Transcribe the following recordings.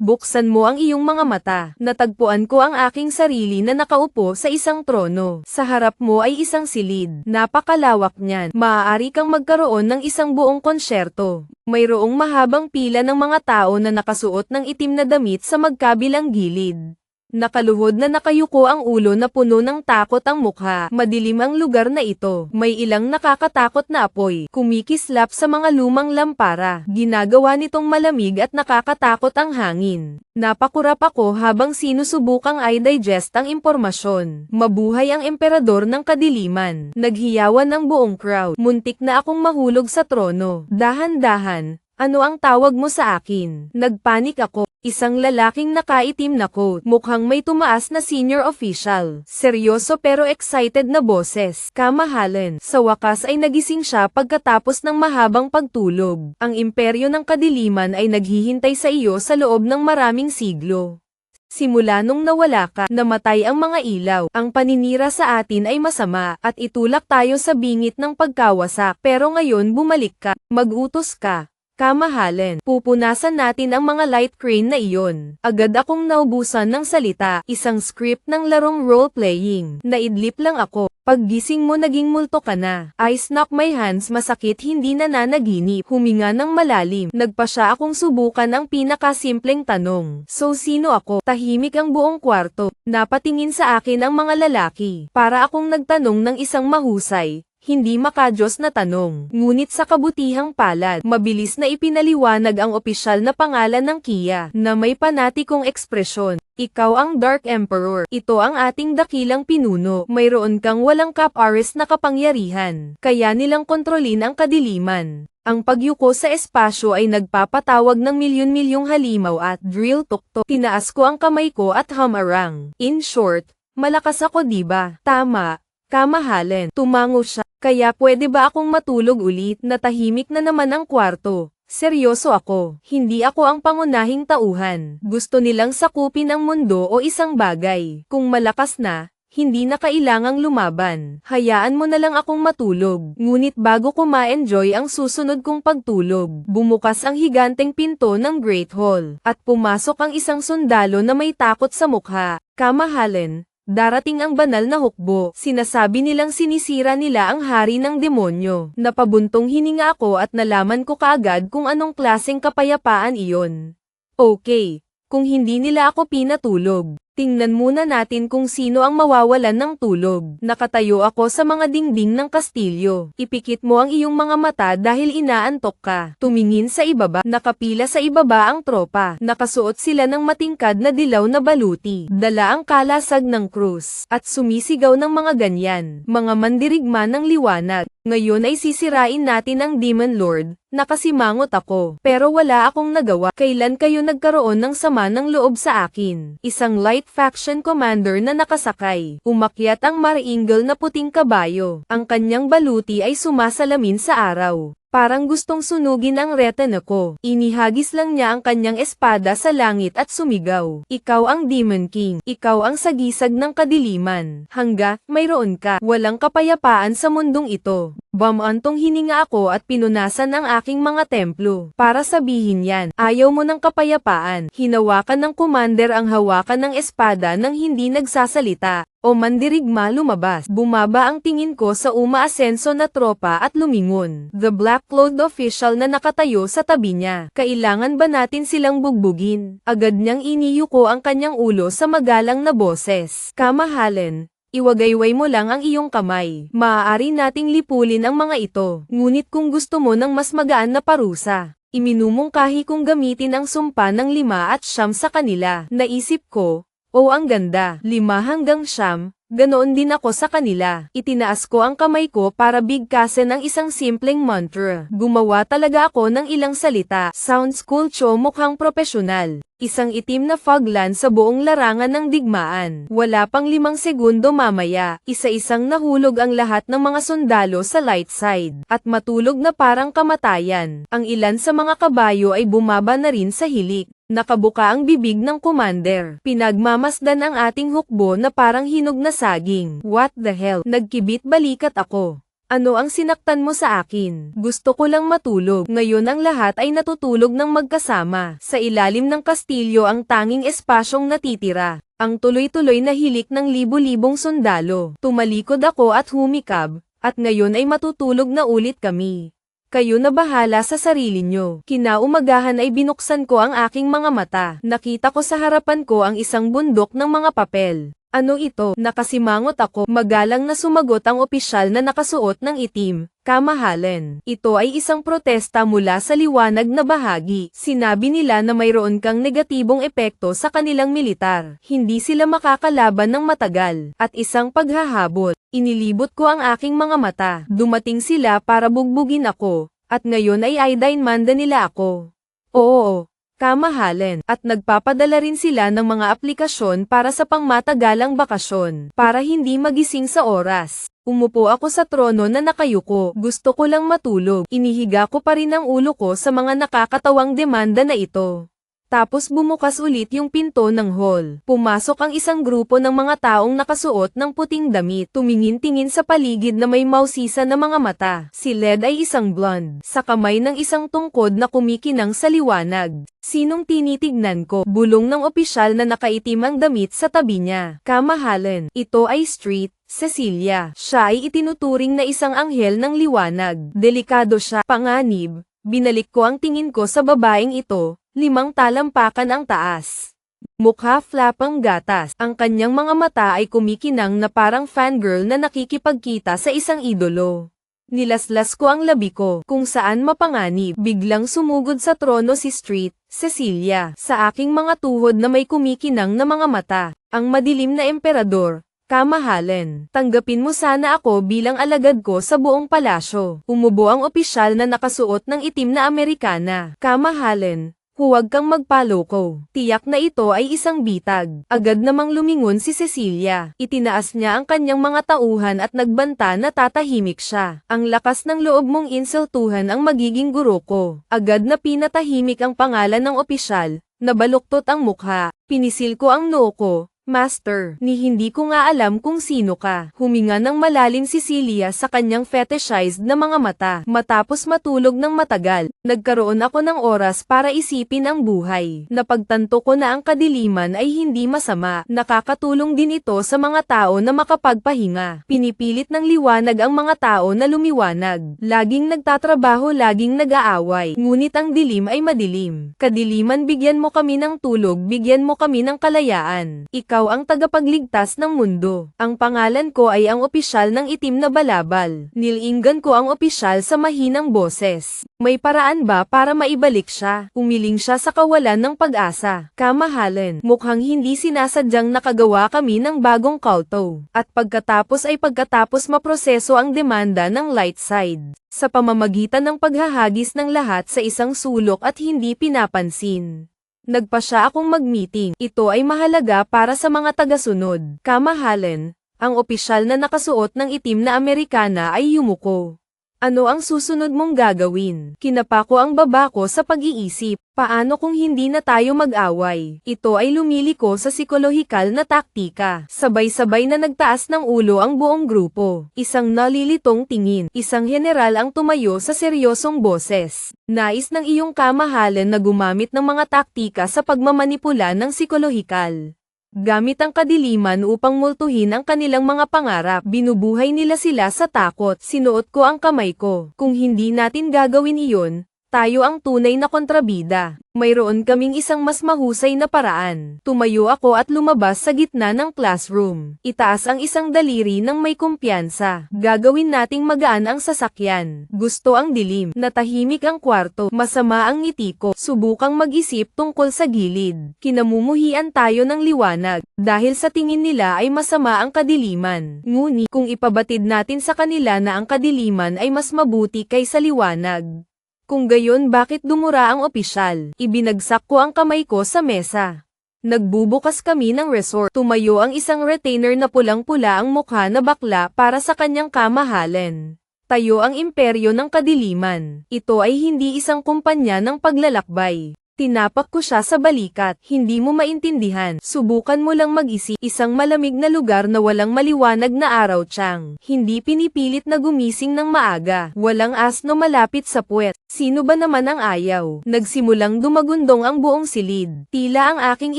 Buksan mo ang iyong mga mata. Natagpuan ko ang aking sarili na nakaupo sa isang trono. Sa harap mo ay isang silid. Napakalawak niyan. Maaari kang magkaroon ng isang buong konsyerto. Mayroong mahabang pila ng mga tao na nakasuot ng itim na damit sa magkabilang gilid. Nakaluhod na nakayuko ang ulo na puno ng takot ang mukha. Madilim ang lugar na ito. May ilang nakakatakot na apoy. Kumikislap sa mga lumang lampara. Ginagawa nitong malamig at nakakatakot ang hangin. Napakurap ako habang sinusubukang i-digest ang impormasyon. Mabuhay ang emperador ng kadiliman. Naghiyawan ang buong crowd. Muntik na akong mahulog sa trono. Dahan-dahan. Ano ang tawag mo sa akin? Nagpanik ako. Isang lalaking nakaitim na coat. Mukhang may tumaas na senior official. Seryoso pero excited na boses. Kamahalan. Sa wakas ay nagising siya pagkatapos ng mahabang pagtulog. Ang imperyo ng kadiliman ay naghihintay sa iyo sa loob ng maraming siglo. Simula nung nawala ka, namatay ang mga ilaw. Ang paninira sa atin ay masama, at itulak tayo sa bingit ng pagkawasak. Pero ngayon bumalik ka, mag-utos ka. Kamahalan, pupunasan natin ang mga light crane na iyon. Agad akong naubusan ng salita, isang script ng larong role-playing. Naidlip lang ako. Paggising mo naging multo ka na. I snuck my hands, masakit hindi na nanaginip. Huminga ng malalim. Nagpa siya akong subukan ang pinakasimpleng tanong. So sino ako? Tahimik ang buong kwarto. Napatingin sa akin ang mga lalaki. Para akong nagtanong ng isang mahusay. Hindi makajos na tanong. Ngunit sa kabutihang palad, mabilis na ipinaliwanag ang opisyal na pangalan ng Kia, na may panatikong ekspresyon. Ikaw ang Dark Emperor. Ito ang ating dakilang pinuno. Mayroon kang walang kapares na kapangyarihan. Kaya nilang kontrolin ang kadiliman. Ang pagyuko sa espasyo ay nagpapatawag ng milyon-milyong halimaw at drill tuktok. Tinaas ko ang kamay ko at humarang. In short, malakas ako diba? Tama. Kamahalan. Tumango siya. Kaya pwede ba akong matulog ulit? Natahimik na naman ang kwarto. Seryoso ako. Hindi ako ang pangunahing tauhan. Gusto nilang sakupin ang mundo o isang bagay. Kung malakas na, hindi na kailangang lumaban. Hayaan mo na lang akong matulog. Ngunit bago ko ma-enjoy ang susunod kong pagtulog, bumukas ang higanteng pinto ng Great Hall. At pumasok ang isang sundalo na may takot sa mukha. Kamahalan. Darating ang banal na hukbo. Sinasabi nilang sinisira nila ang hari ng demonyo. Napabuntong hininga ako at nalaman ko kaagad kung anong klaseng kapayapaan iyon. Okay, kung hindi nila ako pinatulog, tingnan muna natin kung sino ang mawawalan ng tulog. Nakatayo ako sa mga dingding ng kastilyo. Ipikit mo ang iyong mga mata dahil inaantok ka. Tumingin sa ibaba. Nakapila sa ibaba ang tropa. Nakasuot sila ng matingkad na dilaw na baluti. Dala ang kalasag ng krus. At sumisigaw ng mga ganyan. Mga mandirigma ng liwanag. Ngayon ay sisirain natin ang Demon Lord. Nakasimangot ako. Pero wala akong nagawa. Kailan kayo nagkaroon ng sama ng loob sa akin? Isang light faction commander na nakasakay. Umakyat ang maringal na puting kabayo. Ang kanyang baluti ay sumasalamin sa araw. Parang gustong sunugin ang retina ko. Inihagis lang niya ang kanyang espada sa langit at sumigaw. Ikaw ang Demon King. Ikaw ang sagisag ng kadiliman. Hangga, mayroon ka. Walang kapayapaan sa mundong ito. Bamantong hininga ako at pinunasan ang aking mga templo. Para sabihin yan, ayaw mo ng kapayapaan. Hinawakan ng commander ang hawakan ng espada nang hindi nagsasalita. O mandirigma lumabas. Bumaba ang tingin ko sa umaasenso na tropa at lumingon. The black-clothed official na nakatayo sa tabi niya. Kailangan ba natin silang bugbugin? Agad niyang iniyuko ang kanyang ulo sa magalang na boses. Kamahalan. Iwagayway mo lang ang iyong kamay. Maaari nating lipulin ang mga ito. Ngunit kung gusto mo ng mas magaan na parusa, iminumungkahi kong gamitin ang sumpa ng 5 at 9 sa kanila. Naisip ko, oh ang ganda, 5 hanggang 9, ganoon din ako sa kanila. Itinaas ko ang kamay ko para bigkasin ang isang simpleng mantra. Gumawa talaga ako ng ilang salita. Sounds cool cho, mukhang profesional. Isang itim na foglan sa buong larangan ng digmaan. Wala pang 5 segundo mamaya, isa-isang nahulog ang lahat ng mga sundalo sa light side. At matulog na parang kamatayan. Ang ilan sa mga kabayo ay bumaba na rin sa hilik. Nakabuka ang bibig ng commander. Pinagmamasdan ang ating hukbo na parang hinog na saging. What the hell? Nagkibit balikat ako. Ano ang sinaktan mo sa akin? Gusto ko lang matulog. Ngayon ang lahat ay natutulog ng magkasama. Sa ilalim ng kastilyo ang tanging espasyong natitira. Ang tuloy-tuloy na hilik ng libu-libong sundalo. Tumalikod ako at humikab, at ngayon ay matutulog na ulit kami. Kayo na bahala sa sarili nyo. Kinaumagahan ay binuksan ko ang aking mga mata. Nakita ko sa harapan ko ang isang bundok ng mga papel. Ano ito? Nakasimangot ako. Magalang na sumagot ang opisyal na nakasuot ng itim. Kamahalan. Ito ay isang protesta mula sa liwanag na bahagi. Sinabi nila na mayroon kang negatibong epekto sa kanilang militar. Hindi sila makakalaban ng matagal. At isang paghahabot. Inilibot ko ang aking mga mata. Dumating sila para bugbugin ako. At ngayon ay idinmanda nila ako. Oo. Kamahalan, at nagpapadala rin sila ng mga aplikasyon para sa pangmatagalang bakasyon, para hindi magising sa oras. Umupo ako sa trono na nakayuko, gusto ko lang matulog, inihiga ko pa rin ang ulo ko sa mga nakakatawang demanda na ito. Tapos bumukas ulit yung pinto ng hall. Pumasok ang isang grupo ng mga taong nakasuot ng puting damit. Tumingin-tingin sa paligid na may mausisa na mga mata. Si Led ay isang blonde. Sa kamay ng isang tungkod na kumikinang sa liwanag. Sinong tinitignan ko? Bulong ng opisyal na nakaitim ang damit sa tabi niya. Kamahalan. Ito ay Street, Cecilia. Siya ay itinuturing na isang anghel ng liwanag. Delikado siya. Panganib. Binalik ko ang tingin ko sa babaeng ito. 5 talampakan ang taas. Mukha flapang gatas. Ang kanyang mga mata ay kumikinang na parang fangirl na nakikipagkita sa isang idolo. Nilaslas ko ang labi ko, kung saan mapanganib. Biglang sumugod sa trono si Street, Cecilia, sa aking mga tuhod na may kumikinang na mga mata. Ang madilim na emperador. Kamahalan, tanggapin mo sana ako bilang alagad ko sa buong palasyo. Umubo ang opisyal na nakasuot ng itim na Amerikana. Kamahalan. Huwag kang magpaloko. Tiyak na ito ay isang bitag. Agad namang lumingon si Cecilia. Itinaas niya ang kanyang mga tauhan at nagbanta na tatahimik siya. Ang lakas ng loob mong insultuhan ang magiging guro ko. Agad na pinatahimik ang pangalan ng opisyal. Nabaluktot ang mukha. Pinisil ko ang noo ko. Master, ni hindi ko nga alam kung sino ka. Huminga ng malalim si Celia sa kanyang fetishized na mga mata. Matapos matulog ng matagal, nagkaroon ako ng oras para isipin ang buhay. Napagtanto ko na ang kadiliman ay hindi masama. Nakakatulong din ito sa mga tao na makapagpahinga. Pinipilit ng liwanag ang mga tao na lumiwanag. Laging nagtatrabaho, laging nag-aaway. Ngunit ang dilim ay madilim. Kadiliman, bigyan mo kami ng tulog, bigyan mo kami ng kalayaan. Ikaw ang tagapagligtas ng mundo. Ang pangalan ko ay ang opisyal ng itim na balabal. Nilinggan ko ang opisyal sa mahinang boses. May paraan ba para maibalik siya? Umiling siya sa kawalan ng pag-asa. Kamahalan, mukhang hindi sinasadyang nakagawa kami ng bagong kulto. At pagkatapos maproseso ang demanda ng light side. Sa pamamagitan ng paghahagis ng lahat sa isang sulok at hindi pinapansin. Nagpa siya akong mag-meeting. Ito ay mahalaga para sa mga tagasunod. Kamahalan, ang opisyal na nakasuot ng itim na Amerikana ay yumuko. Ano ang susunod mong gagawin? Kinapa ko ang baba ko sa pag-iisip. Paano kung hindi na tayo mag-away? Ito ay lumiliko sa psikolohikal na taktika. Sabay-sabay na nagtaas ng ulo ang buong grupo. Isang nalilitong tingin. Isang general ang tumayo sa seryosong boses. Nais ng iyong kamahalan na gumamit ng mga taktika sa pagmamanipula ng psikolohikal. Gamit ang kadiliman upang multuhin ang kanilang mga pangarap. Binubuhay nila sila sa takot. Sinuot ko ang kamay ko. Kung hindi natin gagawin iyon, tayo ang tunay na kontrabida. Mayroon kaming isang mas mahusay na paraan. Tumayo ako at lumabas sa gitna ng classroom. Itaas ang isang daliri ng may kumpiyansa. Gagawin nating magaan ang sasakyan. Gusto ang dilim. Natahimik ang kwarto. Masama ang ngiti ko. Subukang mag-isip tungkol sa gilid. Kinamumuhian tayo ng liwanag. Dahil sa tingin nila ay masama ang kadiliman. Ngunit kung ipabatid natin sa kanila na ang kadiliman ay mas mabuti kaysa liwanag. Kung gayon, bakit dumura ang opisyal? Ibinagsak ko ang kamay ko sa mesa. Nagbubukas kami ng resort. Tumayo ang isang retainer na pulang-pula ang mukha na bakla para sa kanyang kamahalan. Tayo ang imperyo ng kadiliman. Ito ay hindi isang kumpanya ng paglalakbay. Tinapak ko siya sa balikat. Hindi mo maintindihan. Subukan mo lang mag-isip. Isang malamig na lugar na walang maliwanag na araw, Chang. Hindi pinipilit na gumising ng maaga. Walang asno malapit sa puwet. Sino ba naman ang ayaw? Nagsimulang dumagundong ang buong silid. Tila ang aking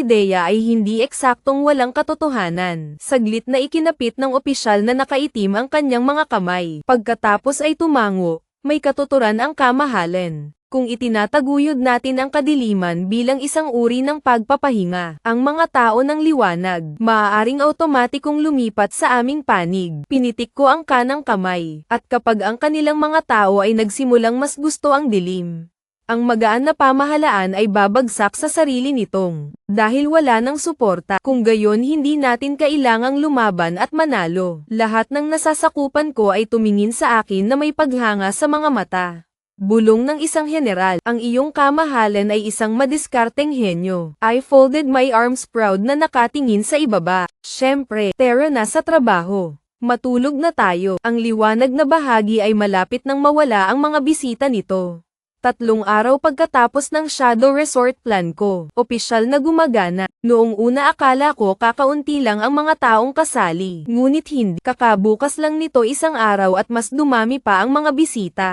ideya ay hindi eksaktong walang katotohanan. Saglit na ikinapit ng opisyal na nakaitim ang kanyang mga kamay. Pagkatapos ay tumango. May katuturan ang kamahalan. Kung itinataguyod natin ang kadiliman bilang isang uri ng pagpapahinga, ang mga tao ng liwanag, maaaring automatikong lumipat sa aming panig. Pinitik ko ang kanang kamay, at kapag ang kanilang mga tao ay nagsimulang mas gusto ang dilim, ang magaan na pamahalaan ay babagsak sa sarili nitong, dahil wala ng suporta. Kung gayon hindi natin kailangang lumaban at manalo. Lahat ng nasasakupan ko ay tumingin sa akin na may paghanga sa mga mata. Bulong ng isang general, ang iyong kamahalan ay isang madiskarteng henyo. I folded my arms proud na nakatingin sa ibaba. Siyempre, Tara na sa trabaho. Matulog na tayo. Ang liwanag na bahagi ay malapit nang mawala ang mga bisita nito. 3 araw pagkatapos ng Shadow Resort plan ko, opisyal na gumagana. Noong una akala ko kakaunti lang ang mga taong kasali. Ngunit hindi. Kakabukas lang nito isang araw at mas dumami pa ang mga bisita.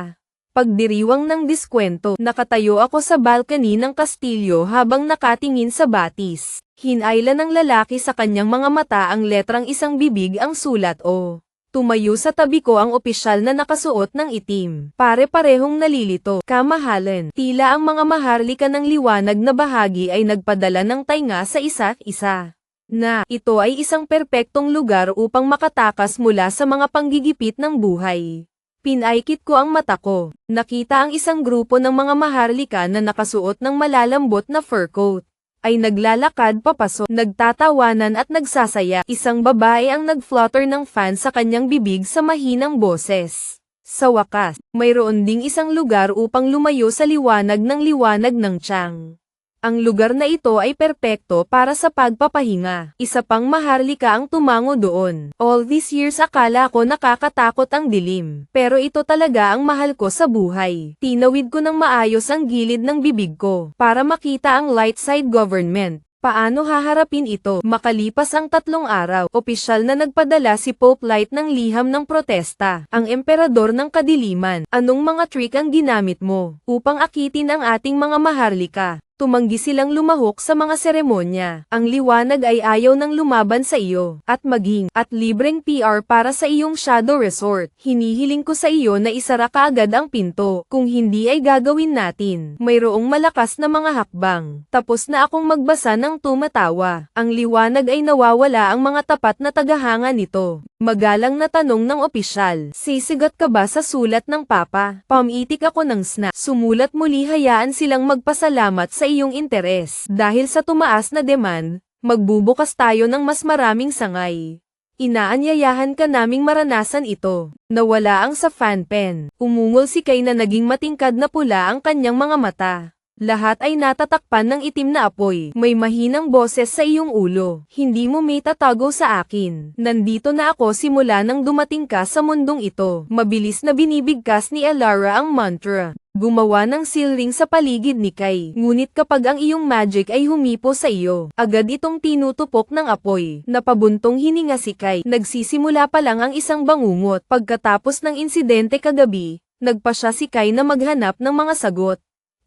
Pagdiriwang ng diskwento, nakatayo ako sa balcony ng kastilyo habang nakatingin sa batis. Hinayla ng lalaki sa kanyang mga mata ang letrang isang bibig ang sulat O. Tumayo sa tabi ko ang opisyal na nakasuot ng itim. Pare-parehong nalilito. Kamahalan. Tila ang mga maharlika ng liwanag na bahagi ay nagpadala ng tainga sa isa't isa. Na, ito ay isang perpektong lugar upang makatakas mula sa mga panggigipit ng buhay. Pinaikit ko ang mata ko. Nakita ang isang grupo ng mga maharlika na nakasuot ng malalambot na fur coat. Ay naglalakad papasok, nagtatawanan at nagsasaya. Isang babae ang nag-flutter ng fan sa kanyang bibig sa mahinang boses. Sa wakas, mayroon ding isang lugar upang lumayo sa liwanag ng Chang. Ang lugar na ito ay perpekto para sa pagpapahinga. Isa pang maharlika ang tumango doon. All these years akala ko nakakatakot ang dilim. Pero ito talaga ang mahal ko sa buhay. Tinawid ko ng maayos ang gilid ng bibig ko para makita ang light side government. Paano haharapin ito? Makalipas ang 3 araw, opisyal na nagpadala si Pope Light ng liham ng protesta. Ang emperador ng kadiliman, anong mga trick ang ginamit mo upang akitin ang ating mga maharlika? Tumanggi silang lumahok sa mga seremonya. Ang liwanag ay ayaw nang lumaban sa iyo, at maging, at libreng PR para sa iyong Shadow Resort. Hinihiling ko sa iyo na isara kaagad ang pinto. Kung hindi ay gagawin natin. Mayroong malakas na mga hakbang. Tapos na akong magbasa ng tumatawa. Ang liwanag ay nawawala ang mga tapat na tagahanga nito. Magalang na tanong ng opisyal, sisigat ka ba sa sulat ng Papa? Pamitik ako ng snack. Sumulat muli, hayaan silang magpasalamat sa iyong interes. Dahil sa tumaas na demand, magbubukas tayo ng mas maraming sangay. Inaanyayahan ka naming maranasan ito. Nawala ang sa fan pen. Umungol si Kay na naging matingkad na pula ang kanyang mga mata. Lahat ay natatakpan ng itim na apoy. May mahinang boses sa iyong ulo. Hindi mo may tatago sa akin. Nandito na ako simula nang dumating ka sa mundong ito. Mabilis na binibigkas ni Elara ang mantra. Gumawa ng seal ring sa paligid ni Kai. Ngunit kapag ang iyong magic ay humipo sa iyo, agad itong tinutupok ng apoy. Napabuntong hininga si Kai. Nagsisimula pa lang ang isang bangungot. Pagkatapos ng insidente kagabi, nagpa siya si Kai na maghanap ng mga sagot.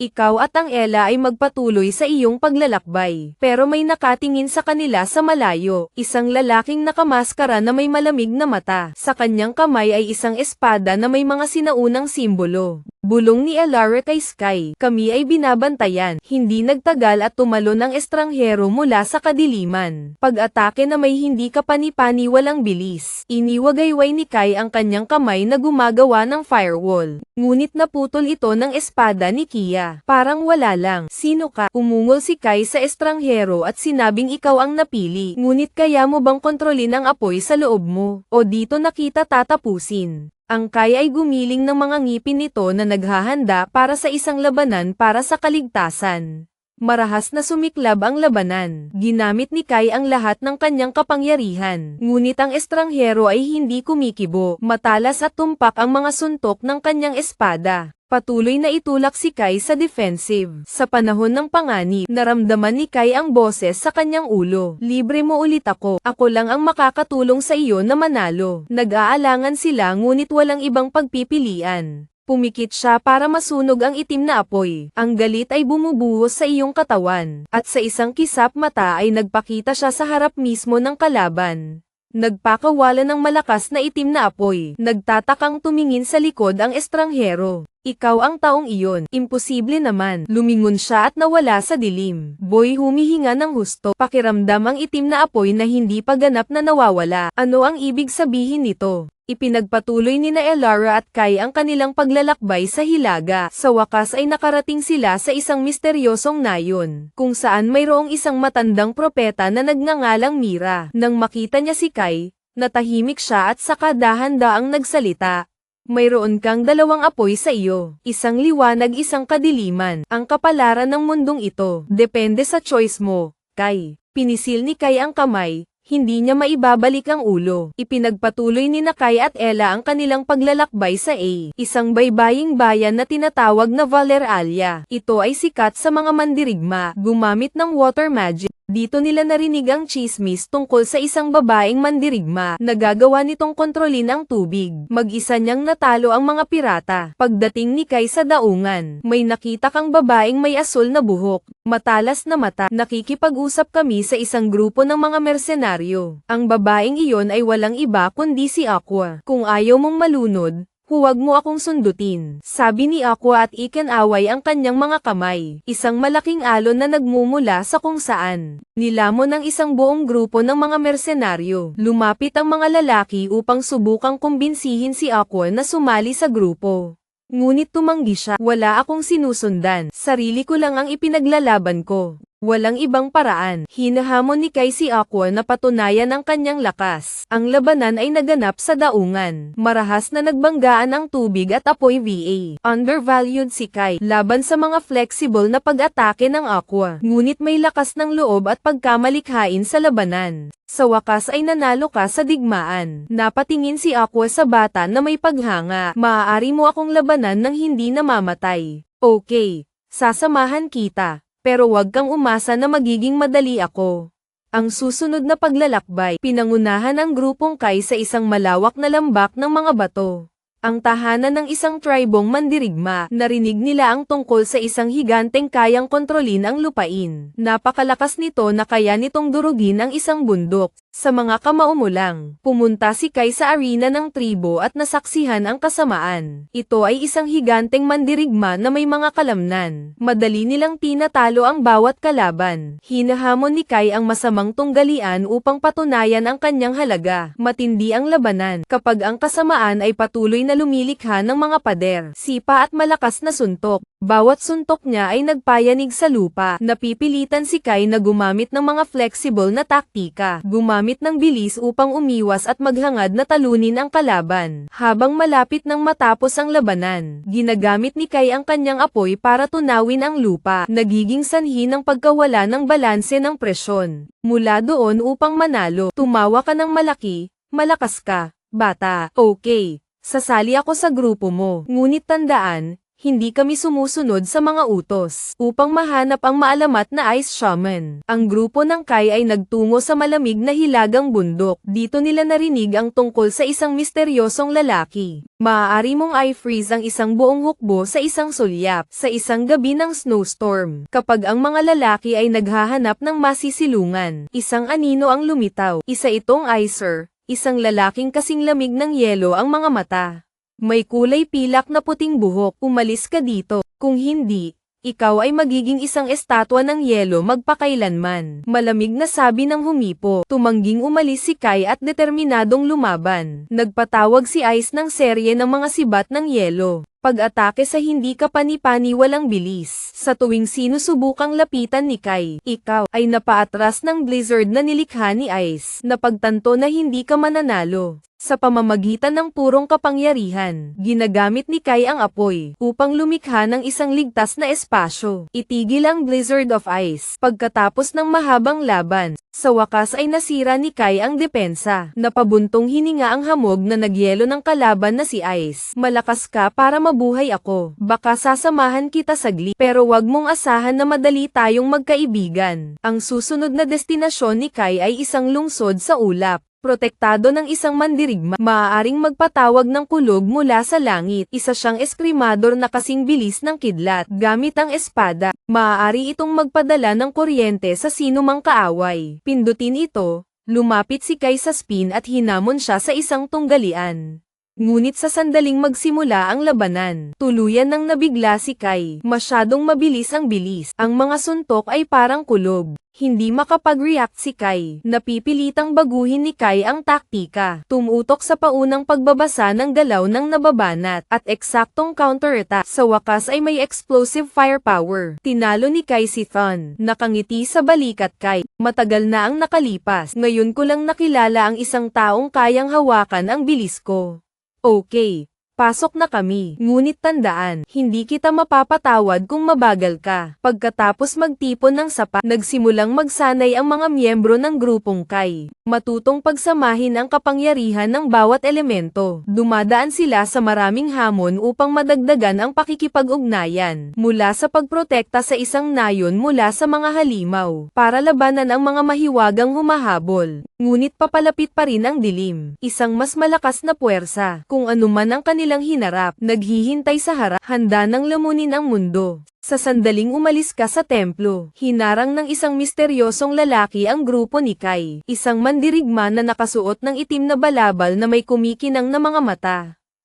Ikaw at ang Ella ay magpatuloy sa iyong paglalakbay. Pero may nakatingin sa kanila sa malayo. Isang lalaking nakamaskara na may malamig na mata. Sa kanyang kamay ay isang espada na may mga sinaunang simbolo. Bulong ni Elara kay Sky. Kami ay binabantayan. Hindi nagtagal at tumalon ang estranghero mula sa kadiliman. Pag-atake na may hindi kapani-pani walang bilis. Iniwagayway ni Kai ang kanyang kamay na gumagawa ng firewall. Ngunit naputol ito ng espada ni Kia. Parang wala lang. Sino ka? Umungol si Kai sa estranghero at sinabing ikaw ang napili. Ngunit kaya mo bang kontrolin ang apoy sa loob mo? O dito nakita tatapusin? Ang Kai ay gumiling ng mga ngipin nito na naghahanda para sa isang labanan para sa kaligtasan. Marahas na sumiklab ang labanan. Ginamit ni Kai ang lahat ng kanyang kapangyarihan. Ngunit ang estranghero ay hindi kumikibo. Matalas at tumpak ang mga suntok ng kanyang espada. Patuloy na itulak si Kai sa defensive. Sa panahon ng panganib, naramdaman ni Kai ang boses sa kanyang ulo. Libre mo ulit ako. Ako lang ang makakatulong sa iyo na manalo. Nag-aalangan sila ngunit walang ibang pagpipilian. Pumikit siya para masunog ang itim na apoy. Ang galit ay bumubuhos sa iyong katawan. At sa isang kisap mata ay nagpakita siya sa harap mismo ng kalaban. Nagpakawala ng malakas na itim na apoy. Nagtatakang tumingin sa likod ang estranghero. Ikaw ang taong iyon. Imposible naman. Lumingon siya at nawala sa dilim. Boy humihinga ng husto. Pakiramdam ang itim na apoy na hindi pa ganap na nawawala. Ano ang ibig sabihin nito? Ipinagpatuloy ni na Elara at Kai ang kanilang paglalakbay sa hilaga. Sa wakas ay nakarating sila sa isang misteryosong nayon, kung saan mayroong isang matandang propeta na nagngangalang Mira. Nang makita niya si Kai, natahimik siya at saka dahan-daang nagsalita. Mayroon kang dalawang apoy sa iyo. Isang liwanag, isang kadiliman. Ang kapalaran ng mundong ito. Depende sa choice mo, Kai. Pinisil ni Kai ang kamay. Hindi niya maibabalik ang ulo. Ipinagpatuloy ni Kai at Ella ang kanilang paglalakbay sa isang baybaying bayan na tinatawag na Valeralia. Ito ay sikat sa mga mandirigma, gumamit ng water magic. Dito nila narinig ang chismis tungkol sa isang babaeng mandirigma na gagawa nitong kontrolin ang tubig. Mag-isa niyang natalo ang mga pirata. Pagdating ni Kai sa daungan, may nakita kang babaeng may asul na buhok, matalas na mata. Nakikipag-usap kami sa isang grupo ng mga mersenaryo. Ang babaeng iyon ay walang iba kundi si Aqua. Kung ayaw mong malunod, huwag mo akong sundutin. Sabi ni Aqua at ikinaway ang kanyang mga kamay. Isang malaking alon na nagmumula sa kung saan. Nilamon ng isang buong grupo ng mga mersenaryo. Lumapit ang mga lalaki upang subukang kumbinsihin si Aqua na sumali sa grupo. Ngunit tumanggi siya. Wala akong sinusundan. Sarili ko lang ang ipinaglalaban ko. Walang ibang paraan. Hinahamon ni Kai si Aqua na patunayan ang kanyang lakas. Ang labanan ay naganap sa daungan. Marahas na nagbanggaan ang tubig at apoy VA. Undervalued si Kai laban sa mga flexible na pag-atake ng Aqua. Ngunit may lakas ng loob at pagkamalikhain sa labanan. Sa wakas ay nanalo ka sa digmaan. Napatingin si Aqua sa bata na may paghanga. Maaari mo akong labanan ng hindi namamatay. Okay, sasamahan kita. Pero wag kang umasa na magiging madali ako. Ang susunod na paglalakbay, pinangunahan ang grupong Kai sa isang malawak na lambak ng mga bato. Ang tahanan ng isang tribong mandirigma. Narinig nila ang tungkol sa isang higanteng kayang kontrolin ang lupain. Napakalakas nito na kaya nitong durugin ang isang bundok. Sa mga kamao lang, pumunta si Kai sa arena ng tribo at nasaksihan ang kasamaan. Ito ay isang higanteng mandirigma na may mga kalamnan. Madali nilang tinatalo ang bawat kalaban. Hinahamon ni Kai ang masamang tunggalian upang patunayan ang kanyang halaga. Matindi ang labanan kapag ang kasamaan ay patuloy na lumilikha ng mga pader, sipa at malakas na suntok. Bawat suntok niya ay nagpayanig sa lupa. Napipilitan si Kai na gumamit ng mga flexible na taktika. Gumamit ng bilis upang umiwas at maghangad na talunin ang kalaban. Habang malapit nang matapos ang labanan, ginagamit ni Kai ang kanyang apoy para tunawin ang lupa. Nagiging sanhi ng pagkawala ng balanse ng presyon. Mula doon upang manalo, tumawa ka ng malaki, malakas ka, bata. Okay, sasali ako sa grupo mo. Ngunit tandaan, hindi kami sumusunod sa mga utos. Upang mahanap ang maalamat na Ice Shaman, ang grupo ng Kai ay nagtungo sa malamig na hilagang bundok. Dito nila narinig ang tungkol sa isang misteryosong lalaki. Maaari mong i-freeze ang isang buong hukbo sa isang sulyap, sa isang gabi ng snowstorm. Kapag ang mga lalaki ay naghahanap ng masisilungan, isang anino ang lumitaw. Isa itong icer, isang lalaking kasing lamig ng yelo ang mga mata. May kulay pilak na puting buhok. Umalis ka dito. Kung hindi, ikaw ay magiging isang estatwa ng yelo magpakailanman. Malamig na sabi ng humipo. Tumangging umalis si Kai at determinadong lumaban. Nagpatawag si Ice ng serye ng mga sibat ng yelo. Pag-atake sa hindi kapani-pani walang bilis. Sa tuwing sinusubukang lapitan ni Kai, ikaw ay napaatras ng blizzard na nilikha ni Ice. Napagtanto na hindi ka mananalo. Sa pamamagitan ng purong kapangyarihan, ginagamit ni Kai ang apoy upang lumikha ng isang ligtas na espasyo. Itigil ang Blizzard of Ice. Pagkatapos ng mahabang laban, sa wakas ay nasira ni Kai ang depensa. Napabuntong hininga ang hamog na nagyelo ng kalaban na si Ice. Malakas ka para mabuhay ako. Baka sasamahan kita saglit, pero wag mong asahan na madali tayong magkaibigan. Ang susunod na destinasyon ni Kai ay isang lungsod sa ulap. Protektado ng isang mandirigma, maaaring magpatawag ng kulog mula sa langit. Isa siyang eskrimador na kasing bilis ng kidlat. Gamit ang espada, maaari itong magpadala ng kuryente sa sinumang kaaway. Pindutin ito, lumapit si Kai sa spin at hinamon siya sa isang tunggalian. Ngunit sa sandaling magsimula ang labanan, tuluyan nang nabigla si Kai. Masyadong mabilis ang bilis. Ang mga suntok ay parang kulog. Hindi makapag-react si Kai. Napipilitang baguhin ni Kai ang taktika. Tumutok sa paunang pagbabasa ng galaw ng nababanat at eksaktong counterattack. Sa wakas ay may explosive firepower. Tinalo ni Kai si Thun. Nakangiti sa balikat Kai. Matagal na ang nakalipas. Ngayon ko lang nakilala ang isang taong kayang hawakan ang bilis ko. Okay, pasok na kami. Ngunit tandaan, hindi kita mapapatawad kung mabagal ka. Pagkatapos magtipon ng sapat, nagsimulang magsanay ang mga miyembro ng grupong Kai. Matutong pagsamahin ang kapangyarihan ng bawat elemento. Dumadaan sila sa maraming hamon upang madagdagan ang pakikipag-ugnayan. Mula sa pagprotekta sa isang nayon mula sa mga halimaw, para labanan ang mga mahiwagang humahabol. Ngunit papalapit pa rin ang dilim. Isang mas malakas na puwersa, kung anuman ang kanilang hinarap, naghihintay sa harap, handa nang lamunin ang mundo. Sa sandaling umalis ka sa templo, hinarang ng isang misteryosong lalaki ang grupo ni Kai. Isang mandirigma na nakasuot ng itim na balabal na may kumikinang na mga mata.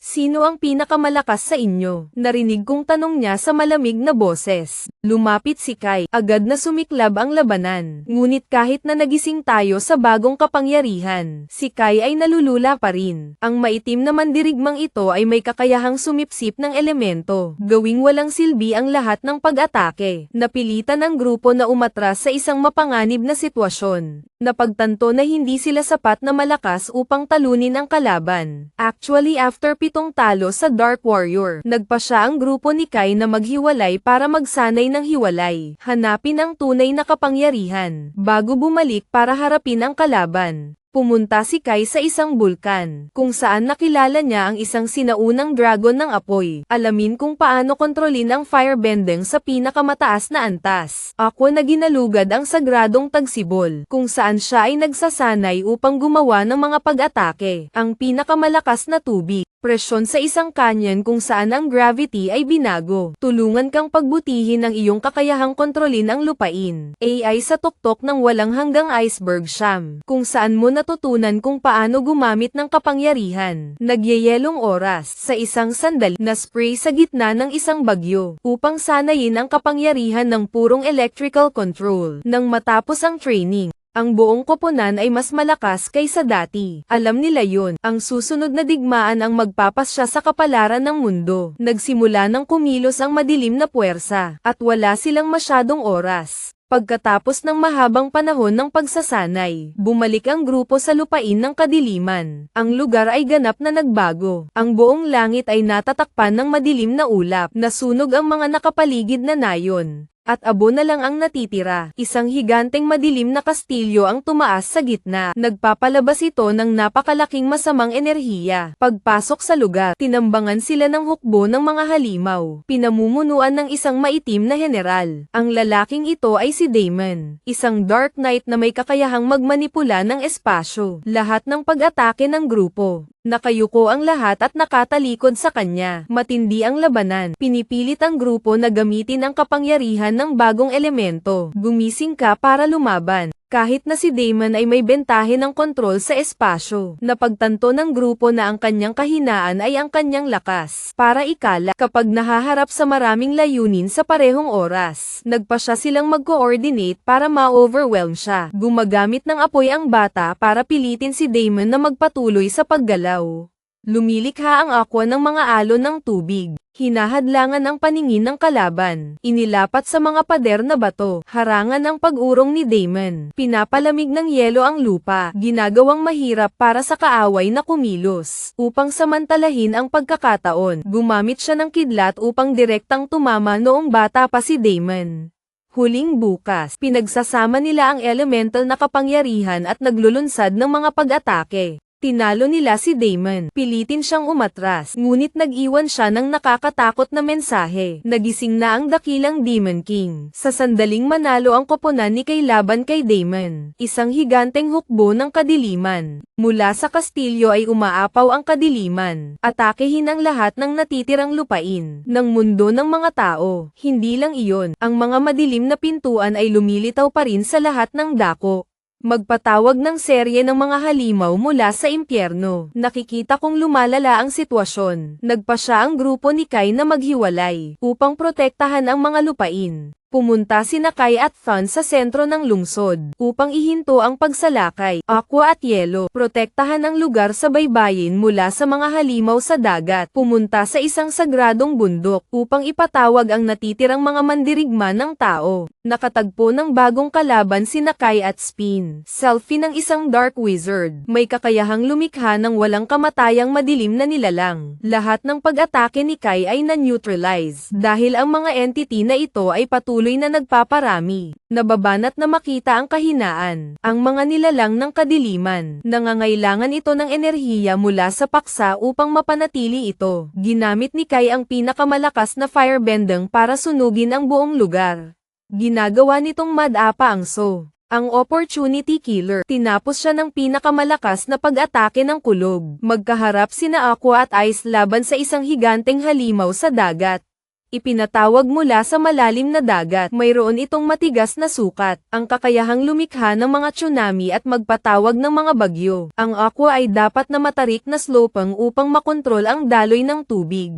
Sino ang pinakamalakas sa inyo? Narinig kong tanong niya sa malamig na boses. Lumapit si Kai. Agad na sumiklab ang labanan. Ngunit kahit na nagising tayo sa bagong kapangyarihan, si Kai ay nalulula pa rin. Ang maitim na mandirigmang ito ay may kakayahang sumipsip ng elemento. Gawing walang silbi ang lahat ng pag-atake. Napilitan ang grupo na umatras sa isang mapanganib na sitwasyon. Napagtanto na hindi sila sapat na malakas upang talunin ang kalaban. Actually, after 7 talo sa Dark Warrior, nagpasya ang grupo ni Kai na maghiwalay para magsanay ng hiwalay. Hanapin ang tunay na kapangyarihan, bago bumalik para harapin ang kalaban. Pumunta si Kai sa isang bulkan, kung saan nakilala niya ang isang sinaunang dragon ng apoy. Alamin kung paano kontrolin ang firebending sa pinakamataas na antas. Ako na ginalugad ang sagradong tagsibol, kung saan siya ay nagsasanay upang gumawa ng mga pag-atake. Ang pinakamalakas na tubig. Presyon sa isang canyon kung saan ang gravity ay binago. Tulungan kang pagbutihin ang iyong kakayahang kontrolin ang lupain. AI sa tuktok ng walang hanggang iceberg Sham, kung saan mo natutunan kung paano gumamit ng kapangyarihan. Nagyayelong oras sa isang sandali na spray sa gitna ng isang bagyo upang sanayin ang kapangyarihan ng purong electrical control. Nang matapos ang training, ang buong koponan ay mas malakas kaysa dati. Alam nila yun. Ang susunod na digmaan ang magpapasya sa kapalaran ng mundo. Nagsimula ng kumilos ang madilim na puwersa, at wala silang masyadong oras. Pagkatapos ng mahabang panahon ng pagsasanay, bumalik ang grupo sa lupain ng kadiliman. Ang lugar ay ganap na nagbago. Ang buong langit ay natatakpan ng madilim na ulap. Nasunog ang mga nakapaligid na nayon. At abo na lang ang natitira. Isang higanteng madilim na kastilyo ang tumaas sa gitna. Nagpapalabas ito ng napakalaking masamang enerhiya. Pagpasok sa lugar, tinambangan sila ng hukbo ng mga halimaw. Pinamumunuan ng isang maitim na general. Ang lalaking ito ay si Damon, isang Dark Knight na may kakayahang magmanipula ng espasyo. Lahat ng pag-atake ng grupo, nakayuko ang lahat at nakatalikod sa kanya. Matindi ang labanan. Pinipilit ang grupo na gamitin ang kapangyarihan ng bagong elemento. Gumising ka para lumaban. Kahit na si Damon ay may bentahe ng kontrol sa espasyo, napagtanto ng grupo na ang kanyang kahinaan ay ang kanyang lakas. Para ikala, kapag nahaharap sa maraming layunin sa parehong oras, nagpasya silang mag-coordinate para ma-overwhelm siya. Gumagamit ng apoy ang bata para pilitin si Damon na magpatuloy sa paggalaw. Lumilikha ang aqua ng mga alon ng tubig. Hinahadlangan ang paningin ng kalaban. Inilapat sa mga pader na bato. Harangan ang pag-urong ni Damon. Pinapalamig ng yelo ang lupa. Ginagawang mahirap para sa kaaway na kumilos. Upang samantalahin ang pagkakataon, gumamit siya ng kidlat upang direktang tumama noong bata pa si Damon. Huling bukas, pinagsasama nila ang elemental na kapangyarihan at naglulunsad ng mga pag-atake. Tinalo nila si Damon. Pilitin siyang umatras, ngunit nag-iwan siya ng nakakatakot na mensahe. Nagising na ang dakilang Demon King. Sa sandaling manalo ang koponan ni Kai laban kay Damon. Isang higanteng hukbo ng kadiliman. Mula sa kastilyo ay umaapaw ang kadiliman. Atakehin ang lahat ng natitirang lupain ng mundo ng mga tao. Hindi lang iyon, ang mga madilim na pintuan ay lumilitaw pa rin sa lahat ng dako. Magpatawag ng serye ng mga halimaw mula sa impyerno. Nakikita kong lumalala ang sitwasyon. Nagpasya ang grupo ni Kai na maghiwalay upang protektahan ang mga lupain. Pumunta sina Kai at Thun sa sentro ng lungsod upang ihinto ang pagsalakay. Aqua at Yelo, protektahan ang lugar sa baybayin mula sa mga halimaw sa dagat. Pumunta sa isang sagradong bundok upang ipatawag ang natitirang mga mandirigma ng tao. Nakatagpo ng bagong kalaban sina Kai at Spin. Selfie ng isang dark wizard. May kakayahang lumikha ng walang kamatayang madilim na nilalang. Lahat ng pag-atake ni Kai ay na-neutralize dahil ang mga entity na ito ay patuloy na nagpaparami. Nababanat na makita ang kahinaan. Ang mga nilalang ng kadiliman. Nangangailangan ito ng enerhiya mula sa paksa upang mapanatili ito. Ginamit ni Kai ang pinakamalakas na firebending para sunugin ang buong lugar. Ginagawa nitong Madapa ang So. Ang opportunity killer. Tinapos siya ng pinakamalakas na pag-atake ng kulog. Magkaharap sina Aqua at Ice laban sa isang higanteng halimaw sa dagat. Ipinatawag mula sa malalim na dagat. Mayroon itong matigas na sukat, ang kakayahang lumikha ng mga tsunami at magpatawag ng mga bagyo. Ang Aqua ay dapat na matarik na slopang upang makontrol ang daloy ng tubig.